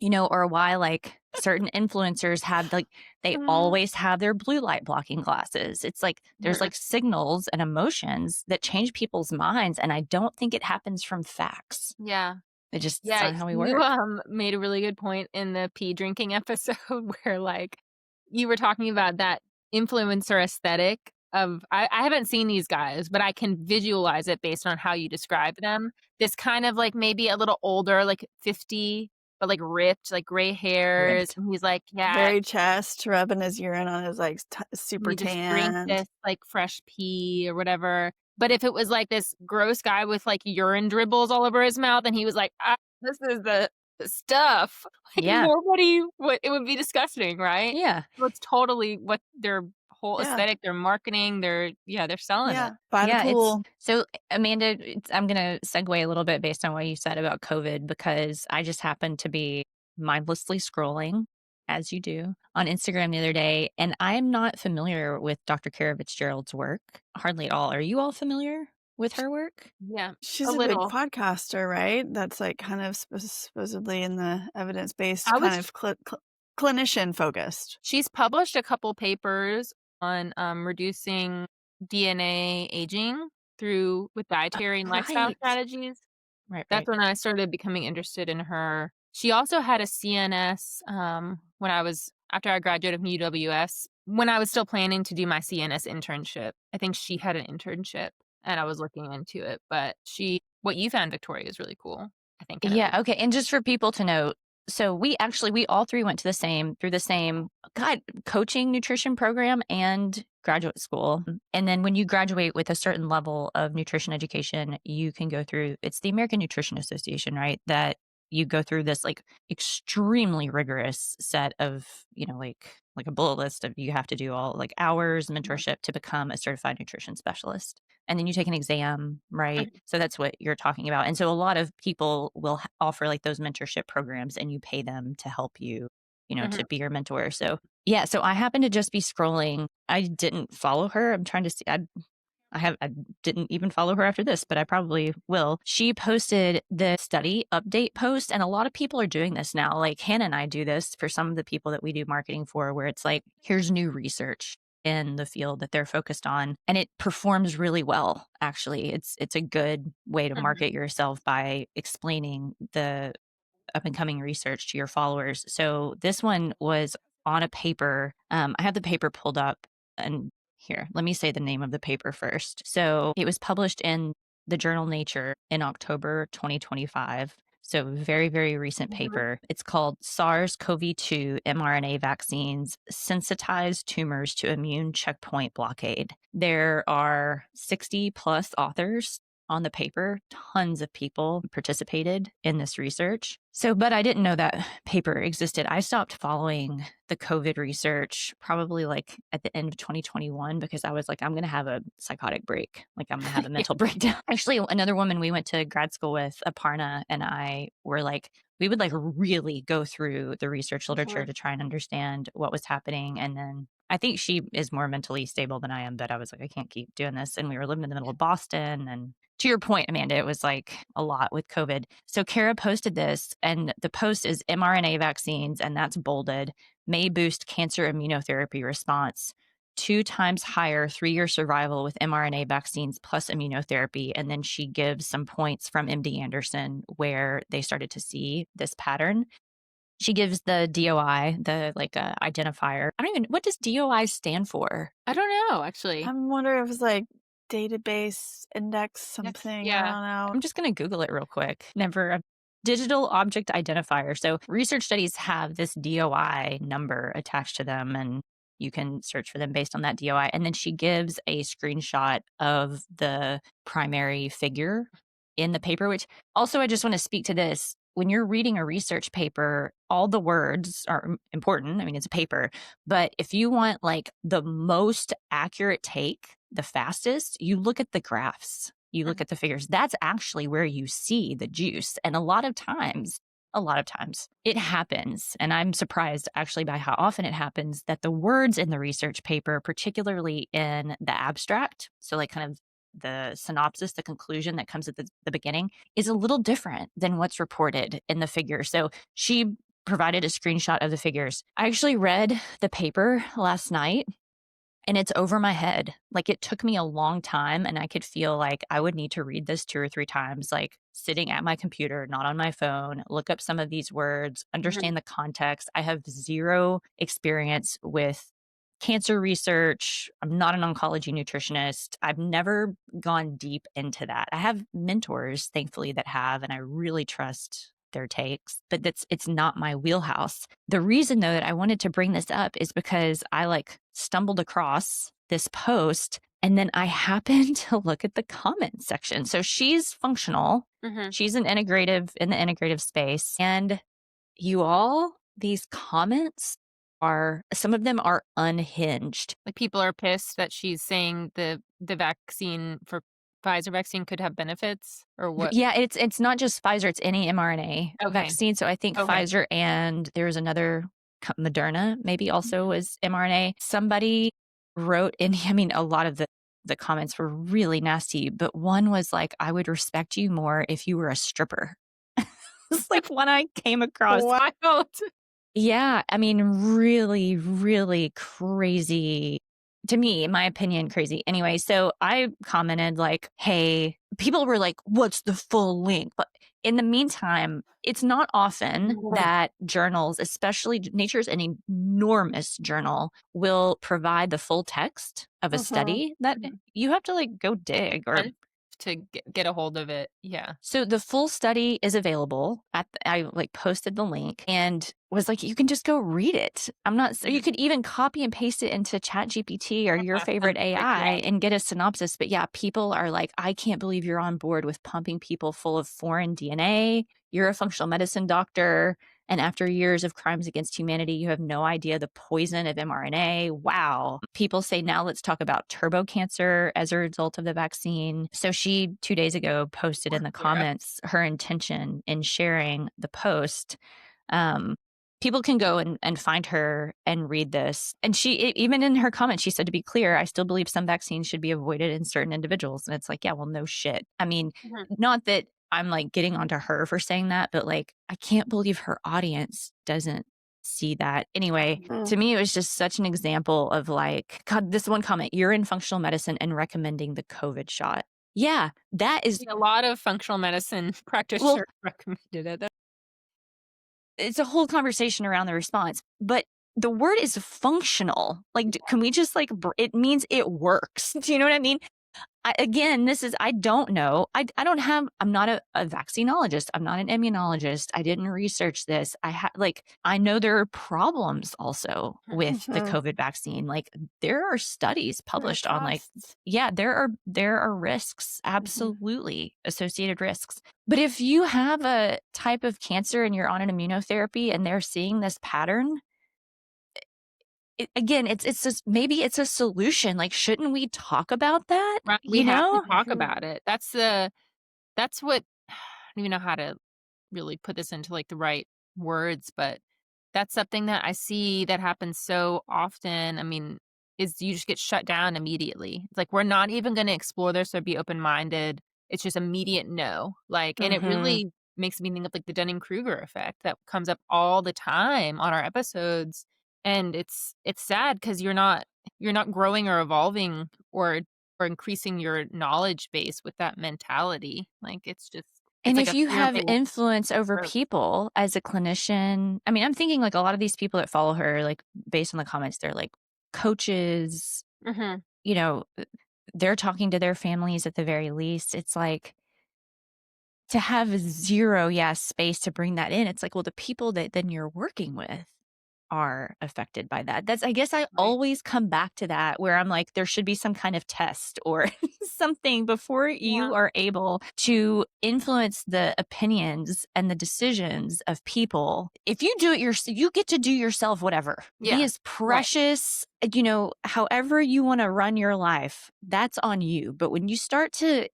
or why like certain influencers have like, they always have their blue light blocking glasses. It's like, there's like signals and emotions that change people's minds. And I don't think it happens from facts. Yeah. It's Yeah, not how we you, work. made a really good point in the pee drinking episode where, like, you were talking about that influencer aesthetic of I haven't seen these guys, but I can visualize it based on how you describe them. This kind of, like, maybe a little older, like 50, but, like, ripped, like, gray hairs, Ripped. and he's like, "Yeah, Very chest, rubbing his urine on his like super you just drink tanned. this, like, fresh pee or whatever." But if it was, like, this gross guy with, like, urine dribbles all over his mouth and he was like, "Ah, this is the stuff," like, Yeah. nobody would it would be disgusting, right? Yeah. So it's totally what their whole Yeah. aesthetic, their marketing, they're selling Yeah. it. By the Yeah, pool. so Amanda, I'm going to segue a little bit based on what you said about COVID because I just happened to be mindlessly scrolling, as you do, on Instagram the other day, and I'm not familiar with Dr. Kara Fitzgerald's work, hardly at all. Are you all familiar with her work? Yeah, She's a a big little. podcaster, right? That's like kind of supposedly in the evidence-based I kind was of clinician focused. She's published a couple papers on, reducing DNA aging with dietary and lifestyle Right. strategies. Right, That's right. when I started becoming interested in her. She also had a CNS, when I was after I graduated from UWS, when I was still planning to do my CNS internship. I think she had an internship, and I was looking into it, but what you found, Victoria, is really cool, I think, in her Yeah, okay, and just for people to know, so we all 3 went to through the same, God, coaching nutrition program and graduate school, and then when you graduate with a certain level of nutrition education, you can go through it's the American Nutrition Association, right? That you go through this, like, extremely rigorous set of, like a bullet list of you have to do all, like, hours, mentorship to become a certified nutrition specialist and then you take an exam, right? So that's what you're talking about. And so a lot of people will offer like those mentorship programs and you pay them to help you, to Mhm. be your mentor. So yeah, so I happened to just be scrolling. I didn't follow her. I'm trying to see. I didn't even follow her after this, but I probably will. She posted the study update post, and a lot of people are doing this now. Like Hannah and I do this for some of the people that we do marketing for, where it's like, here's new research in the field that they're focused on, and it performs really well. Actually, it's a good way to Mhm. market yourself by explaining the up and coming research to your followers. So this one was on a paper. I have the paper pulled up and here, let me say the name of the paper first. So it was published in the journal Nature in October 2025. So very, very recent Mhm. paper. It's called SARS-CoV-2 mRNA vaccines sensitize tumors to immune checkpoint blockade. There are 60 plus authors on the paper. Tons of people participated in this research. So, but I didn't know that paper existed. I stopped following the COVID research probably like at the end of 2021 because I was like, I'm going to have a psychotic break. Like, I'm going to have a Yeah. mental breakdown. Actually, another woman we went to grad school with, Aparna, and I were like, we would like really go through the research literature to try and understand what was happening. And then I think she is more mentally stable than I am, but I was like, I can't keep doing this. And we were living in the middle of Boston. And to your point, Amanda, it was like a lot with COVID. So Kara posted this, and the post is mRNA vaccines, and that's bolded, may boost cancer immunotherapy response. 2 times higher 3-year survival with mRNA vaccines plus immunotherapy. And then she gives some points from MD Anderson where they started to see this pattern. She gives the DOI, the like identifier. I don't even, what does DOI stand for? I don't know, actually. I'm wondering if it's like database index Next something. I yeah. don't know. I'm just going to Google it real quick. Never a digital object identifier. So research studies have this DOI number attached to them and you can search for them based on that DOI. And then she gives a screenshot of the primary figure in the paper, which also I just want to speak to this. when you're reading a research paper, all the words are important. I mean, it's a paper, but if you want like the most accurate take, the fastest, you look at the graphs, you look Mhm. at the figures. That's actually where you see the juice. And a lot of times it happens. And I'm surprised actually by how often it happens that the words in the research paper, particularly in the abstract, so like kind of the synopsis, the conclusion that comes at the beginning, is a little different than what's reported in the figures. So she provided a screenshot of the figures. I actually read the paper last night and it's over my head. Like it took me a long time and I could feel like I would need to read this 2 or 3 times, like sitting at my computer, not on my phone, look up some of these words, Mhm. understand the context. I have zero experience with cancer research. I'm not an oncology nutritionist. I've never gone deep into that. I have mentors, thankfully, that have, and I really trust their takes, but it's not my wheelhouse. The reason though that I wanted to bring this up is because I like stumbled across this post and then I happened to look at the comment section. So she's functional. Mhm. She's an integrative in the integrative space. And you all, these comments are some of them are unhinged. Like, people are pissed that she's saying the vaccine for Pfizer vaccine could have benefits or what? Yeah, it's not just Pfizer, it's any mRNA Okay. vaccine. So I think Okay. Pfizer and there's another Moderna maybe also Mhm. was mRNA. Somebody wrote in, I mean, a lot of the comments were really nasty, but one was like, I would respect you more if you were a stripper. It's like one I came across. Wild. Yeah, I mean, really, really crazy. To me, in my opinion, crazy. Anyway, so I commented like, hey, people were like, what's the full link? But in the meantime, it's not often that journals, especially Nature's an enormous journal, will provide the full text of a Mhm. study that Mhm. you have to like go dig or Hunt to get a hold of it. Yeah. so the full study is available I like posted the link and was like, you can just go read it. I'm not, so you Mhm. could even copy and paste it into Chat GPT or your favorite Like, AI yeah. and get a synopsis. But yeah, people are like, I can't believe you're on board with pumping people full of foreign DNA. You're a functional medicine doctor. And after years of crimes against humanity, you have no idea the poison of mRNA. Wow. People say now let's talk about turbo cancer as a result of the vaccine. So she 2 days ago posted in the Yeah. comments her intention in sharing the post. Um, People can go and find her and read this. And even in her comments, she said, to be clear, I still believe some vaccines should be avoided in certain individuals. And it's like, yeah, well, no shit. I mean, Mhm. not that I'm like getting onto her for saying that, but like, I can't believe her audience doesn't see that. Anyway, to Mhm. me, it was just such an example of like, God, this one comment, you're in functional medicine and recommending the COVID shot. Yeah, that is, A lot of functional medicine well, practitioners recommended it. it's a whole conversation around the response, but the word is functional. Like, can we just like, it means it works. Do you know what I mean? Again, I don't know. I don't have, I'm not a vaccinologist. I'm not an immunologist. I didn't research this. I know there are problems also with the Mhm. COVID vaccine. Like there are studies There are published on like, costs. yeah, there are risks, Mhm. absolutely associated risks. But if you have a type of cancer and you're on an immunotherapy and they're seeing this pattern, again, it's just maybe it's a solution. Like, shouldn't we talk about that? Right, we You have to know? talk Mhm. about it. That's what I don't even know how to really put this into, like, the right words, but that's something that I see that happens so often. I mean, is you just get shut down immediately. It's like, we're not even gonna explore this or be open-minded. It's just immediate no. Like, and it Mhm. really makes me think of, like, the Dunning-Kruger effect that comes up all the time on our episodes, and it's sad because 'cause you're not growing or evolving or increasing your knowledge base with that mentality. Like, it's And like if a you fear of have being influence over hurt. people as a clinician, I mean, I'm thinking like a lot of these people that follow her, like based on the comments, they're like coaches, Mhm. you know, they're talking to their families at the very least. It's like to have zero, yeah, space to bring that in. It's like, well, the people that then you're working with. are affected by that. I guess I Right. always come back to that where I'm like, there should be some kind of test or something before Yeah. you are able to influence the opinions and the decisions of people. If you do it yourself, you get to do yourself whatever. Be Yeah. as Right. precious, however you want to run your life, that's on you. But when you start to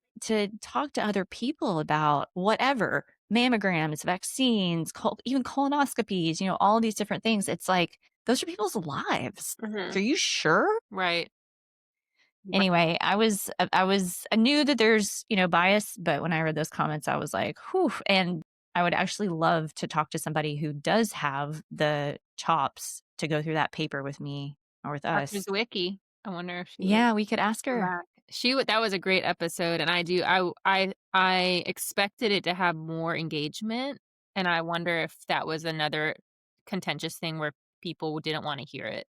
talk to other people about whatever, mammograms, vaccines, even colonoscopies, all these different things. It's like, those are people's lives. Hmm. Are you sure? Right. Right. Anyway, I knew that there's, bias, but when I read those comments, I was like, whew. And I would actually love to talk to somebody who does have the chops to go through that paper with me or with Dr. us. Zwicky. I wonder if she would Yeah, we could ask come her. back. That was a great episode, and I expected it to have more engagement, and I wonder if that was another contentious thing where people didn't wanna hear it.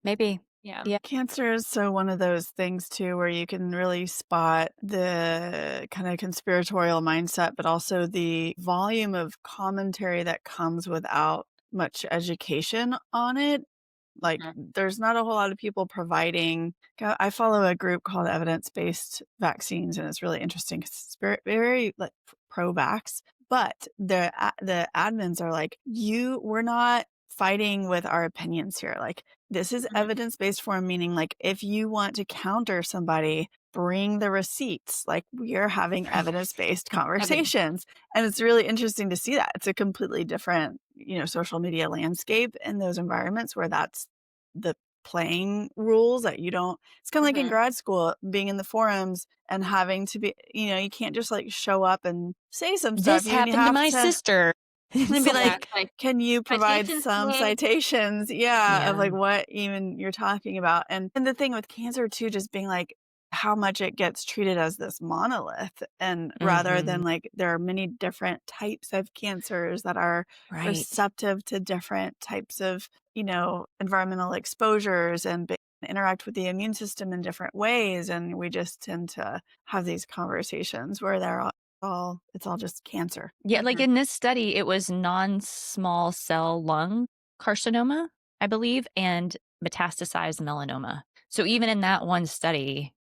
Maybe. Yeah. Yeah. Cancer is so one of those things too where you can really spot the kind of conspiratorial mindset, but also the volume of commentary that comes without much education on it. Like, Mhm. there's not a whole lot of people providing. I follow a group called Evidence Based Vaccines, and it's really interesting 'cause it's very like pro vax. But the admins are like, we're not fighting with our opinions here. Like, this is Mhm. evidence based form, meaning like if you want to counter somebody, bring the receipts. Like, we are having evidence based Evidence. conversations. And it's really interesting to see that. It's a completely different, social media landscape in those environments where that's the playing rules that you don't. It's kind of like in Mhm. grad school, being in the forums and having to be, you can't just like show up and say some stuff. This You happened to have my to sister. and It's be Yeah, like, like, it's like, can you provide "Citations some please." citations? Yeah, of yeah. like what even you're talking about. And the thing with cancer too, just being like how much it gets treated as this monolith. And rather Mhm. than like there are many different types of cancers that are Right. receptive to different types of, environmental exposures and interact with the immune system in different ways. And we just tend to have these conversations where it's all just cancer. Yeah, like Mhm. in this study, it was non-small cell lung carcinoma, I believe, and metastasized melanoma. So even in that one study,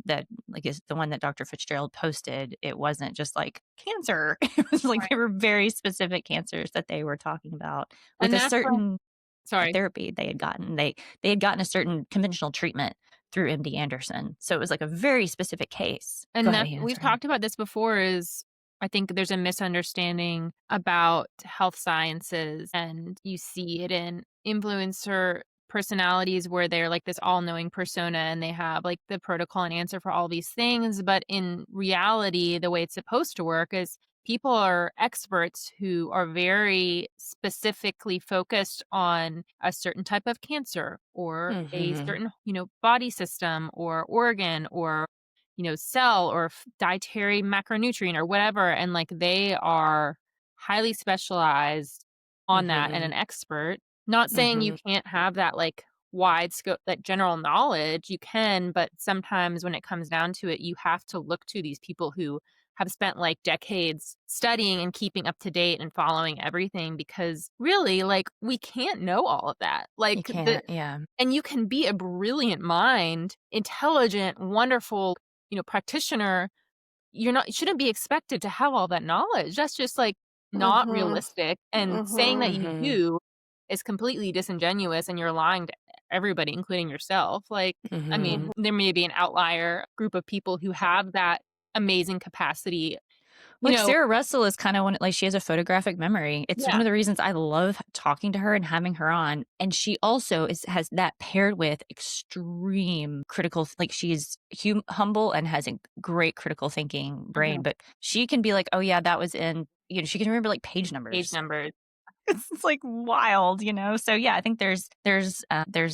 that like is the one that Dr. Fitzgerald posted, it wasn't just like cancer. It was like Right. they were very specific cancers that they were talking about with And a that's why certain sorry. therapy they had gotten. They had gotten a certain conventional treatment through MD Anderson. So it was like a very specific case. Go And ahead, that Hannah, we've sorry. talked about this before is I think there's a misunderstanding about health sciences, and you see it in influencer personalities where they're like this all-knowing persona and they have like the protocol and answer for all these things, but in reality, the way it's supposed to work is people are experts who are very specifically focused on a certain type of cancer or a Mhm. certain, body system or organ or cell or dietary macronutrient or whatever. And like they are highly specialized on that and an Mhm. expert. Not saying you Mhm. can't have that like wide scope, that general knowledge, you can, but sometimes when it comes down to it, you have to look to these people who have spent like decades studying and keeping up to date and following everything because really like we can't know all of that. You Like can't, yeah. and you can be a brilliant mind, intelligent, wonderful, practitioner. You shouldn't be expected to have all that knowledge. That's just like not Mhm. realistic. And saying that Mhm. you Mhm. do is completely disingenuous and you're lying to everybody, including yourself. Like, I Mhm. mean, there may be an outlier group of people who have that amazing capacity, you Like, know. Sarah Russell is kinda one like, she has a photographic memory. It's one Yeah. of the reasons I love talking to her and having her on, and she also has that paired with extreme critical like, she's humble and has a great critical thinking brain, Mhm. but she can be like, "Oh, yeah, that was in" she can remember, like, page Page numbers. numbers. It's, like, wild. So, yeah, I think there's,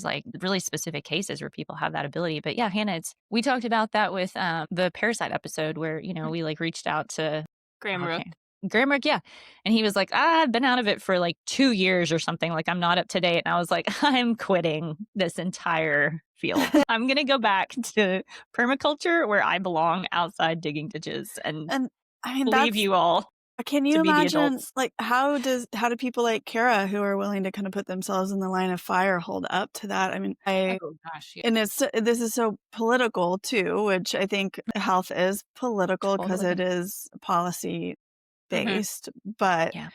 like, really specific cases where people have that ability, but, yeah, Hannah, we talked about that with, the parasite episode where, Mhm. we, like, reached out to Graham Rook. okay. Grammar, yeah, and he was like, I've been out of it for, like, 2 years or something, like, I'm not up to date," and I was like, "I'm quitting this entire field. I'm gonna go back to permaculture where I belong outside digging ditches and And I mean, leave that's you all." Can you to be the imagine, adults. like, how do people like Kara who are willing to kind of put themselves in the line of fire hold up to that? I mean, Oh gosh, yeah. and this is so political too, which I think health is political because it Totally. is policy Mhm. based, but Yeah.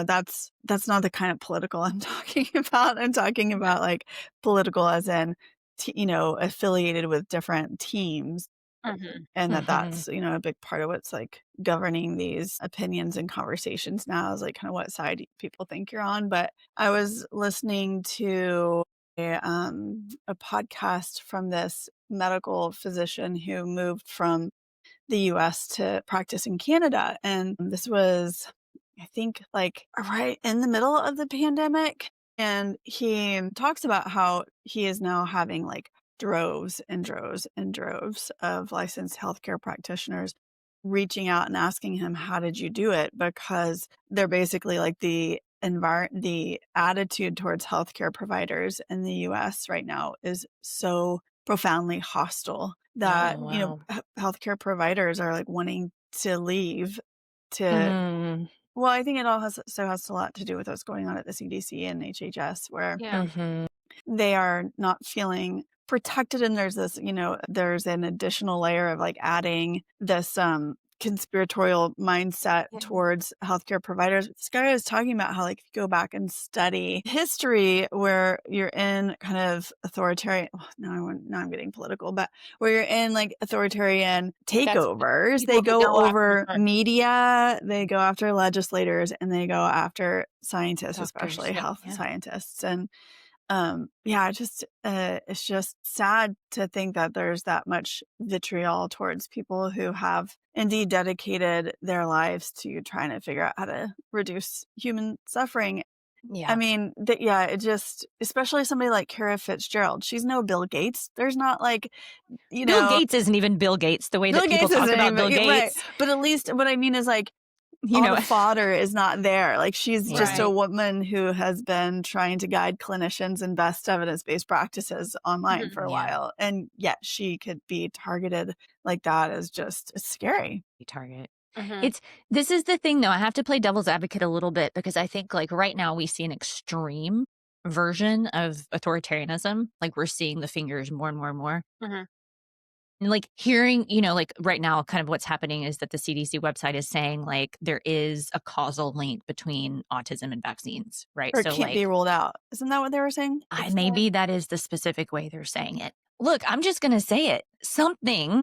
that's not the kind of political I'm talking about. I'm talking Yeah. about like political as in, affiliated with different teams, Mhm. and Mhm. that's, a big part of what's like governing these opinions and conversations now is like kind of what side people think you're on. But I was listening to a podcast from this medical physician who moved from the US to practice in Canada. And this was, I think, like right in the middle of the pandemic. And he talks about how he is now having like droves and droves and droves of licensed healthcare practitioners reaching out and asking him, how did you do it? Because they're basically like the attitude towards healthcare providers in the US right now is so profoundly hostile that, Oh, wow. healthcare providers are like wanting to leave to, Mhm. well, I think it all has a lot to do with what's going on at the CDC and HHS, where Yeah. Mhm. they are not feeling protected, and there's this, there's an additional layer of like adding this conspiratorial mindset Yeah. towards healthcare providers. This guy was talking about how like if you go back and study history where you're in kind of authoritarian, oh, now I'm getting political, but where you're in like authoritarian That's takeovers, they people go go after over certain media, they go after legislators, and they go after scientists, Doctors. especially Yep. health Yeah. scientists. And yeah, it's just sad to think that there's that much vitriol towards people who have indeed dedicated their lives to trying to figure out how to reduce human suffering. I Yeah. mean, yeah, it just, especially somebody like Kara Fitzgerald, she's no Bill Gates. There's not like, you Bill know, Gates isn't even Bill Gates the way that Bill people Gates talk isn't about even, Bill yeah, right. Gates. But at least what I mean is like, You all the know. fodder is not there. Like she's just Yeah. a right. woman who has been trying to guide clinicians in best evidence-based practices online Mhm. for a Yeah. while. And yet she could be targeted like that is just, it's scary. Target. Mhm. It's this is the thing though, I have to play devil's advocate a little bit because I think like right now we see an extreme version of authoritarianism. Like we're seeing the fingers more and more and more. Mhm. And like hearing, like right now kind of what's happening is that the CDC website is saying like there is a causal link between autism and vaccines, right? Or it So can't be like ruled out. Isn't that what they were saying? Yeah. maybe that is the specific way they're saying it. Look, I'm just going to say it. Something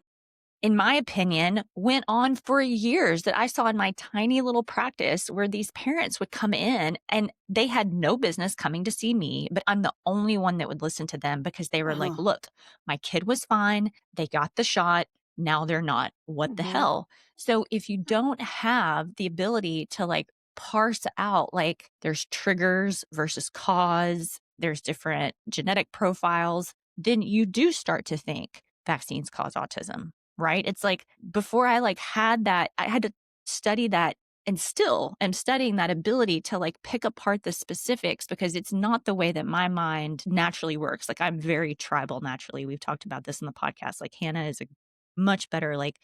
in my opinion, went on for years that I saw in my tiny little practice where these parents would come in and they had no business coming to see me, but I'm the only one that would listen to them because they were like, Uh-huh. look, my kid was fine. They got the shot. Now they're not. What the Mm-hmm. hell? So if you don't have the ability to like parse out, like there's triggers versus cause, there's different genetic profiles, then you do start to think vaccines cause autism, right? It's like before I like had that, I had to study that and still am studying that ability to like pick apart the specifics because it's not the way that my mind naturally works. Like I'm very tribal naturally. We've talked about this in the podcast. Like Hannah is a much better, like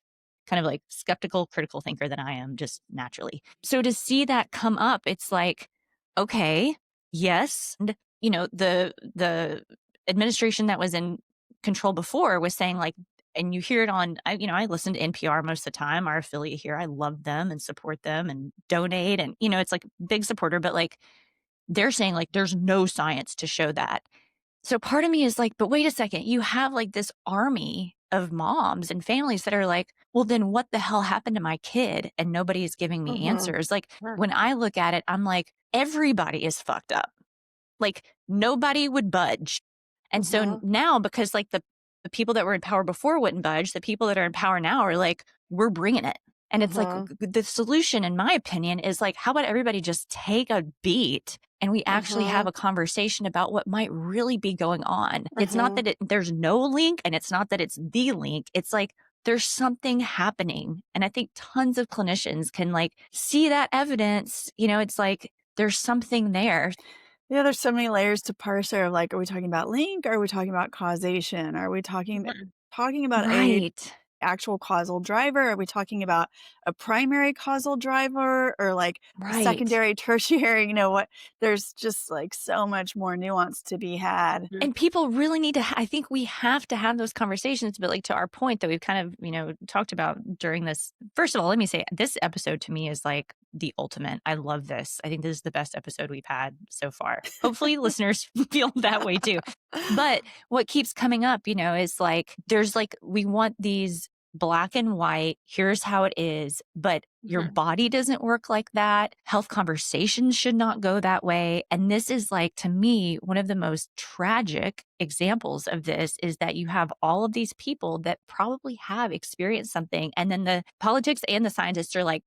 kind of like skeptical, critical thinker than I am just naturally. So to see that come up, it's like, okay, yes. And, the administration that was in control before was saying like, and you hear it on, I listen to NPR most of the time, our affiliate here. I love them and support them and donate. And, it's like big supporter, but like they're saying like there's no science to show that. So part of me is like, but wait a second, you have like this army of moms and families that are like, well, then what the hell happened to my kid? And nobody is giving me Mm-hmm. answers. Like Mhm. when I look at it, I'm like, everybody is fucked up. Like nobody would budge. And so Mm-hmm. now, because like the people that were in power before wouldn't budge, the people that are in power now are like, we're bringing it. And it's like Mm-hmm. the solution, in my opinion, is like, how about everybody just take a beat and we actually have Mm-hmm. a conversation about what might really be going on? It's not Mm-hmm. that there's no link and it's not that it's the link. It's like there's something happening. And I think tons of clinicians can like see that evidence. It's like there's something there. Yeah, there's so many layers to parse there. Like, are we talking about link? Are we talking about causation? Are we talking Mhm. talking about a Right. actual causal driver? Are we talking about a primary causal driver or like a Right. secondary, tertiary? What? There's just like so much more nuance to be had. Mhm. And people really need to I think we have to have those conversations, but, like, to our point that we've kind of, talked about during this first of all, let me say, this episode to me is, like, the ultimate. I love this. I think this is the best episode we've had so far. Hopefully, listeners feel that way too. But what keeps coming up, is, like, there's, like we want these black and white, here's how it is, but your Mhm. body doesn't work like that. Health conversations should not go that way. And this is like, to me, one of the most tragic examples of this is that you have all of these people that probably have experienced something. And then the politics and the scientists are like,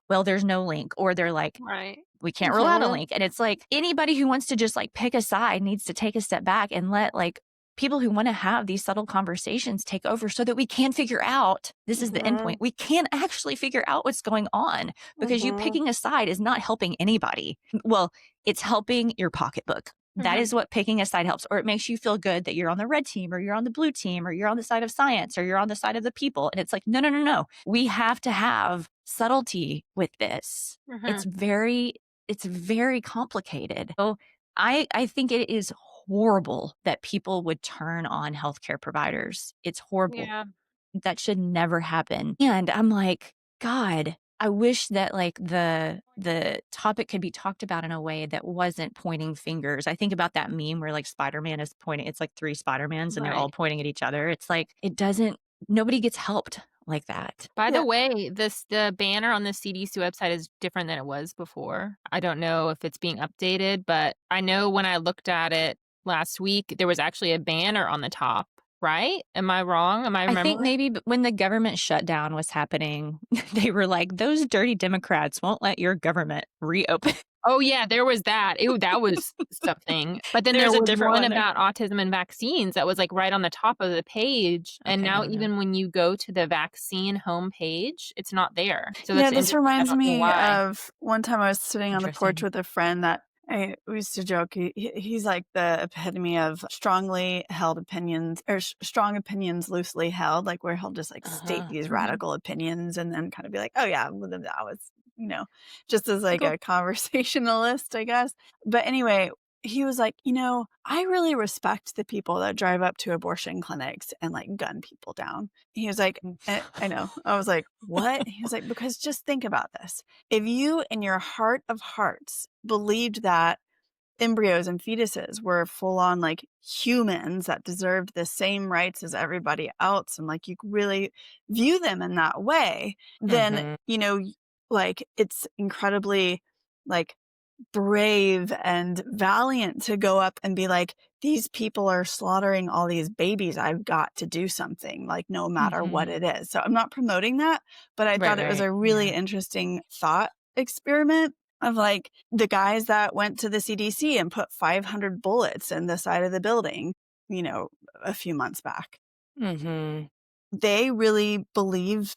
well, there's no link. Or they're like, Right. we can't rule out a Mhm. link. And it's like anybody who wants to just like pick a side needs to take a step back and let like people who want to have these subtle conversations take over so that we can figure out this is the end point. Mhm. We can actually figure out what's going on because you Mhm. picking a side is not helping anybody. Well, it's helping your pocketbook. That Mhm. is what picking a side helps, or it makes you feel good that you're on the red team or you're on the blue team or you're on the side of science or you're on the side of the people. And it's like, no, no, no, no. We have to have subtlety with this. It's Mhm. very it's very complicated. So I think it is horrible that people would turn on healthcare providers. It's horrible. Yeah. That should never happen. And I'm like, God, I wish that like the topic could be talked about in a way that wasn't pointing fingers. I think about that meme where like Spider-Man is pointing, it's like three Spider-Mans and they're all Right. pointing at each other. It's like it doesn't nobody gets helped like that. By the Yeah. way, the banner on the CDC website is different than it was before. I don't know if it's being updated, but I know when I looked at it last week, there was actually a banner on the top, right? Am I wrong? Am I I think remembering? maybe when the government shutdown was happening, they were like, "Those dirty Democrats won't let your government reopen." Oh, yeah, there was that. Ew, that was something. But then there There's a was different one one there. about autism and vaccines that was, like, right on the top of the page, and Okay, I now don't know. even when you go to the vaccine homepage, it's not there. So Yeah, that's this interesting. I reminds don't know me why. of one time I was sitting on the porch Interesting. with a friend that we used to joke. He's like the epitome of strongly held opinions or strong opinions loosely held, like where he'll just like state Uh-huh. these Mhm. radical opinions and then kind of be like, oh yeah, well, then that was, you know, just as like Cool. a conversationalist, I guess. But anyway, he was like, I really respect the people that drive up to abortion clinics and like gun people down. He was like, I know. I was like, what? He was like, because just think about this. If you, in your heart of hearts, believed that embryos and fetuses were full on like humans that deserved the same rights as everybody else, and like you really view them in that way, then, Mhm. like it's incredibly like brave and valiant to go up and be like, these people are slaughtering all these babies. I've got to do something, like, no matter what Mhm. it is. So I'm not promoting that, but I Right, thought it was right. a really Yeah. interesting thought experiment of like the guys that went to the CDC and put 500 bullets in the side of the building, you know, a few months back. Mhm. They really believe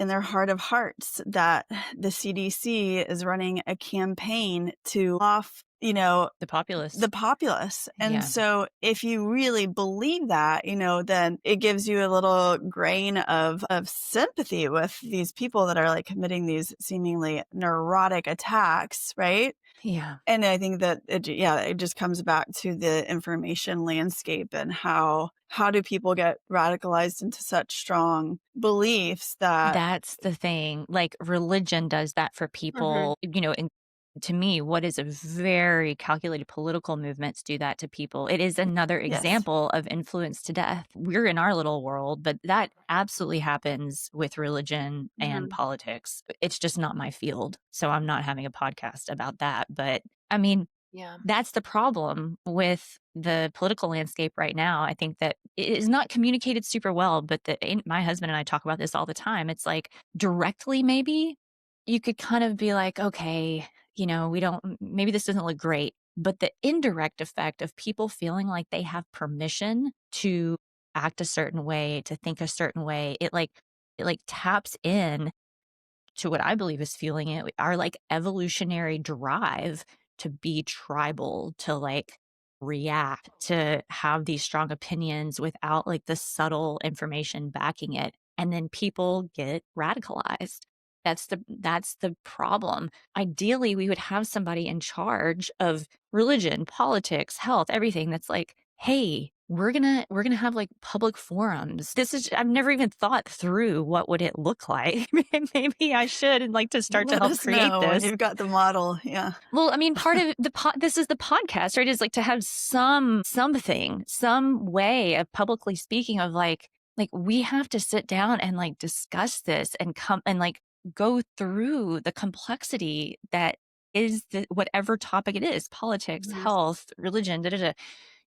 in their heart of hearts that the CDC is running a campaign to off, The populace. the populace. And Yeah. so if you really believe that, then it gives you a little grain of sympathy with these people that are like committing these seemingly neurotic attacks, right? Yeah. And I think that it just comes back to the information landscape and how do people get radicalized into such strong beliefs that That's the thing. Like, religion does that for Mhm. people, and to me, what is a very calculated political movements do that to people. It is another yes. example of influence to death. We're in our little world, but that absolutely happens with religion and Mhm. politics. It's just not my field. So I'm not having a podcast about that. But I mean, Yeah. that's the problem with the political landscape right now. I think that it is not communicated super well, but my husband and I talk about this all the time. It's like directly, maybe you could kind of be like, okay, we don't, maybe this doesn't look great. But the indirect effect of people feeling like they have permission to act a certain way, to think a certain way, it like taps in to what I believe is fueling it, our like evolutionary drive to be tribal, to like react, to have these strong opinions without like the subtle information backing it. and then people get radicalized. That's the problem. Ideally, we would have somebody in charge of religion, politics, health, everything that's like, "Hey, we're gonna have like public forums." This is I've never even thought through what would it look like. Maybe I should and like to start to Let help us create know when this. you've got the model. Yeah. Well, I mean, part of this is the podcast, right? Is like to have something, some way of publicly speaking of like we have to sit down and like discuss this and come and like go through the complexity that is whatever topic it is, politics, Mhm. health, religion, da da da.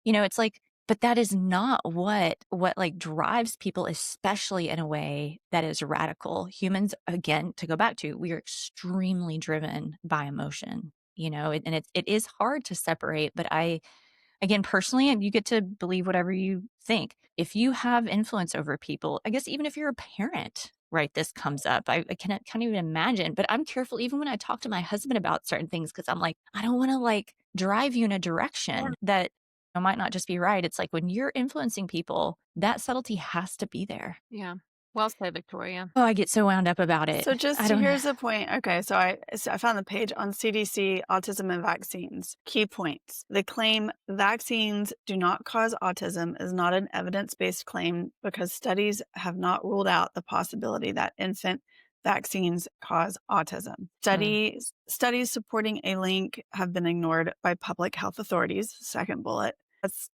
It's like, but that is not what like drives people, especially in a way that is radical. Humans, again, to go back to, we are extremely driven by emotion, and it is hard to separate. But again, personally, and you get to believe whatever you think. If you have influence over people, I guess even if you're a parent, right, this comes up. I can't even imagine. But I'm careful even when I talk to my husband about certain things because I'm like, I don't want to like drive you in a Yeah. direction that might not just be right. It's like when you're influencing people, that subtlety has to be there. Yeah. Well said, Victoria. Oh, I get so wound up about it. So I just don't. here's the point. Okay, so I found the page on CDC autism and vaccines. Key points. The claim vaccines do not cause autism is not an evidence-based claim because studies have not ruled out the possibility that infant vaccines cause autism. Studies supporting a link have been ignored by public health authorities. Second bullet.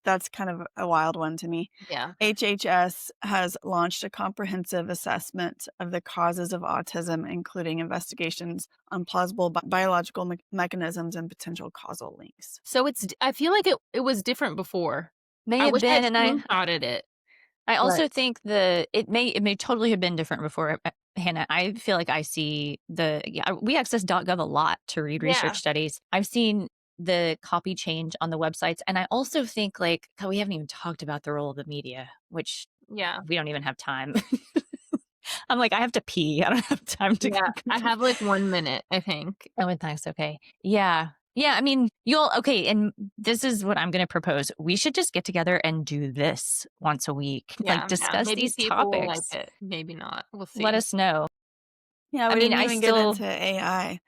That's kind of a wild one to me. Yeah. HHS has launched a comprehensive assessment of the causes of autism, including investigations on plausible biological mechanisms and potential causal links. So I feel like it was different before. May I have wish I been, had and screenshotted it. I But also think it may totally have been different before. Hannah, I feel like I see we access .gov a lot to read yeah. research studies. I've seen the copy change on the websites, and I also think like God, we haven't even talked about the role of the media, which Yeah. we don't even have time. I'm like, I have to pee. I don't have time to. Yeah. I have like 1 minute, I think. Oh, and thanks. Okay. Yeah. Yeah. I mean, okay. And this is what I'm going to propose. We should just get together and do this once a week, like Yeah. Yeah. discuss Maybe these people will like topics. it. Maybe not. We'll Let see. us know. Yeah, I we mean, didn't I even get still, into AI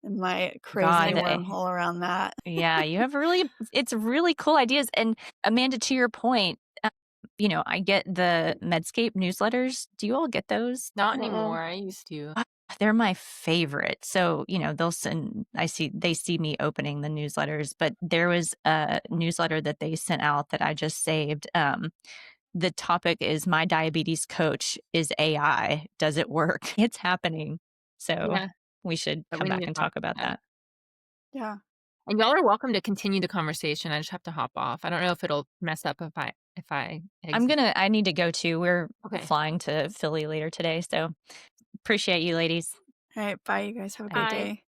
and my crazy God, wormhole around that. yeah, it's really cool ideas. And Amanda, to your point, I get the Medscape newsletters. Do you all get those? Not anymore. I used to. They're my favorite. So, they see me opening the newsletters, but there was a newsletter that they sent out that I just saved. The topic is my diabetes coach is AI. Does it work? It's happening. So Yeah. we should But come we need back to and talk talk about about it. that. Yeah. And y'all are welcome to continue the conversation. I just have to hop off. I don't know if it'll mess up if I exit. I need to go too. We're Okay. flying to Philly later today. So appreciate you ladies. All right. Bye, you guys. Have a great Bye. day.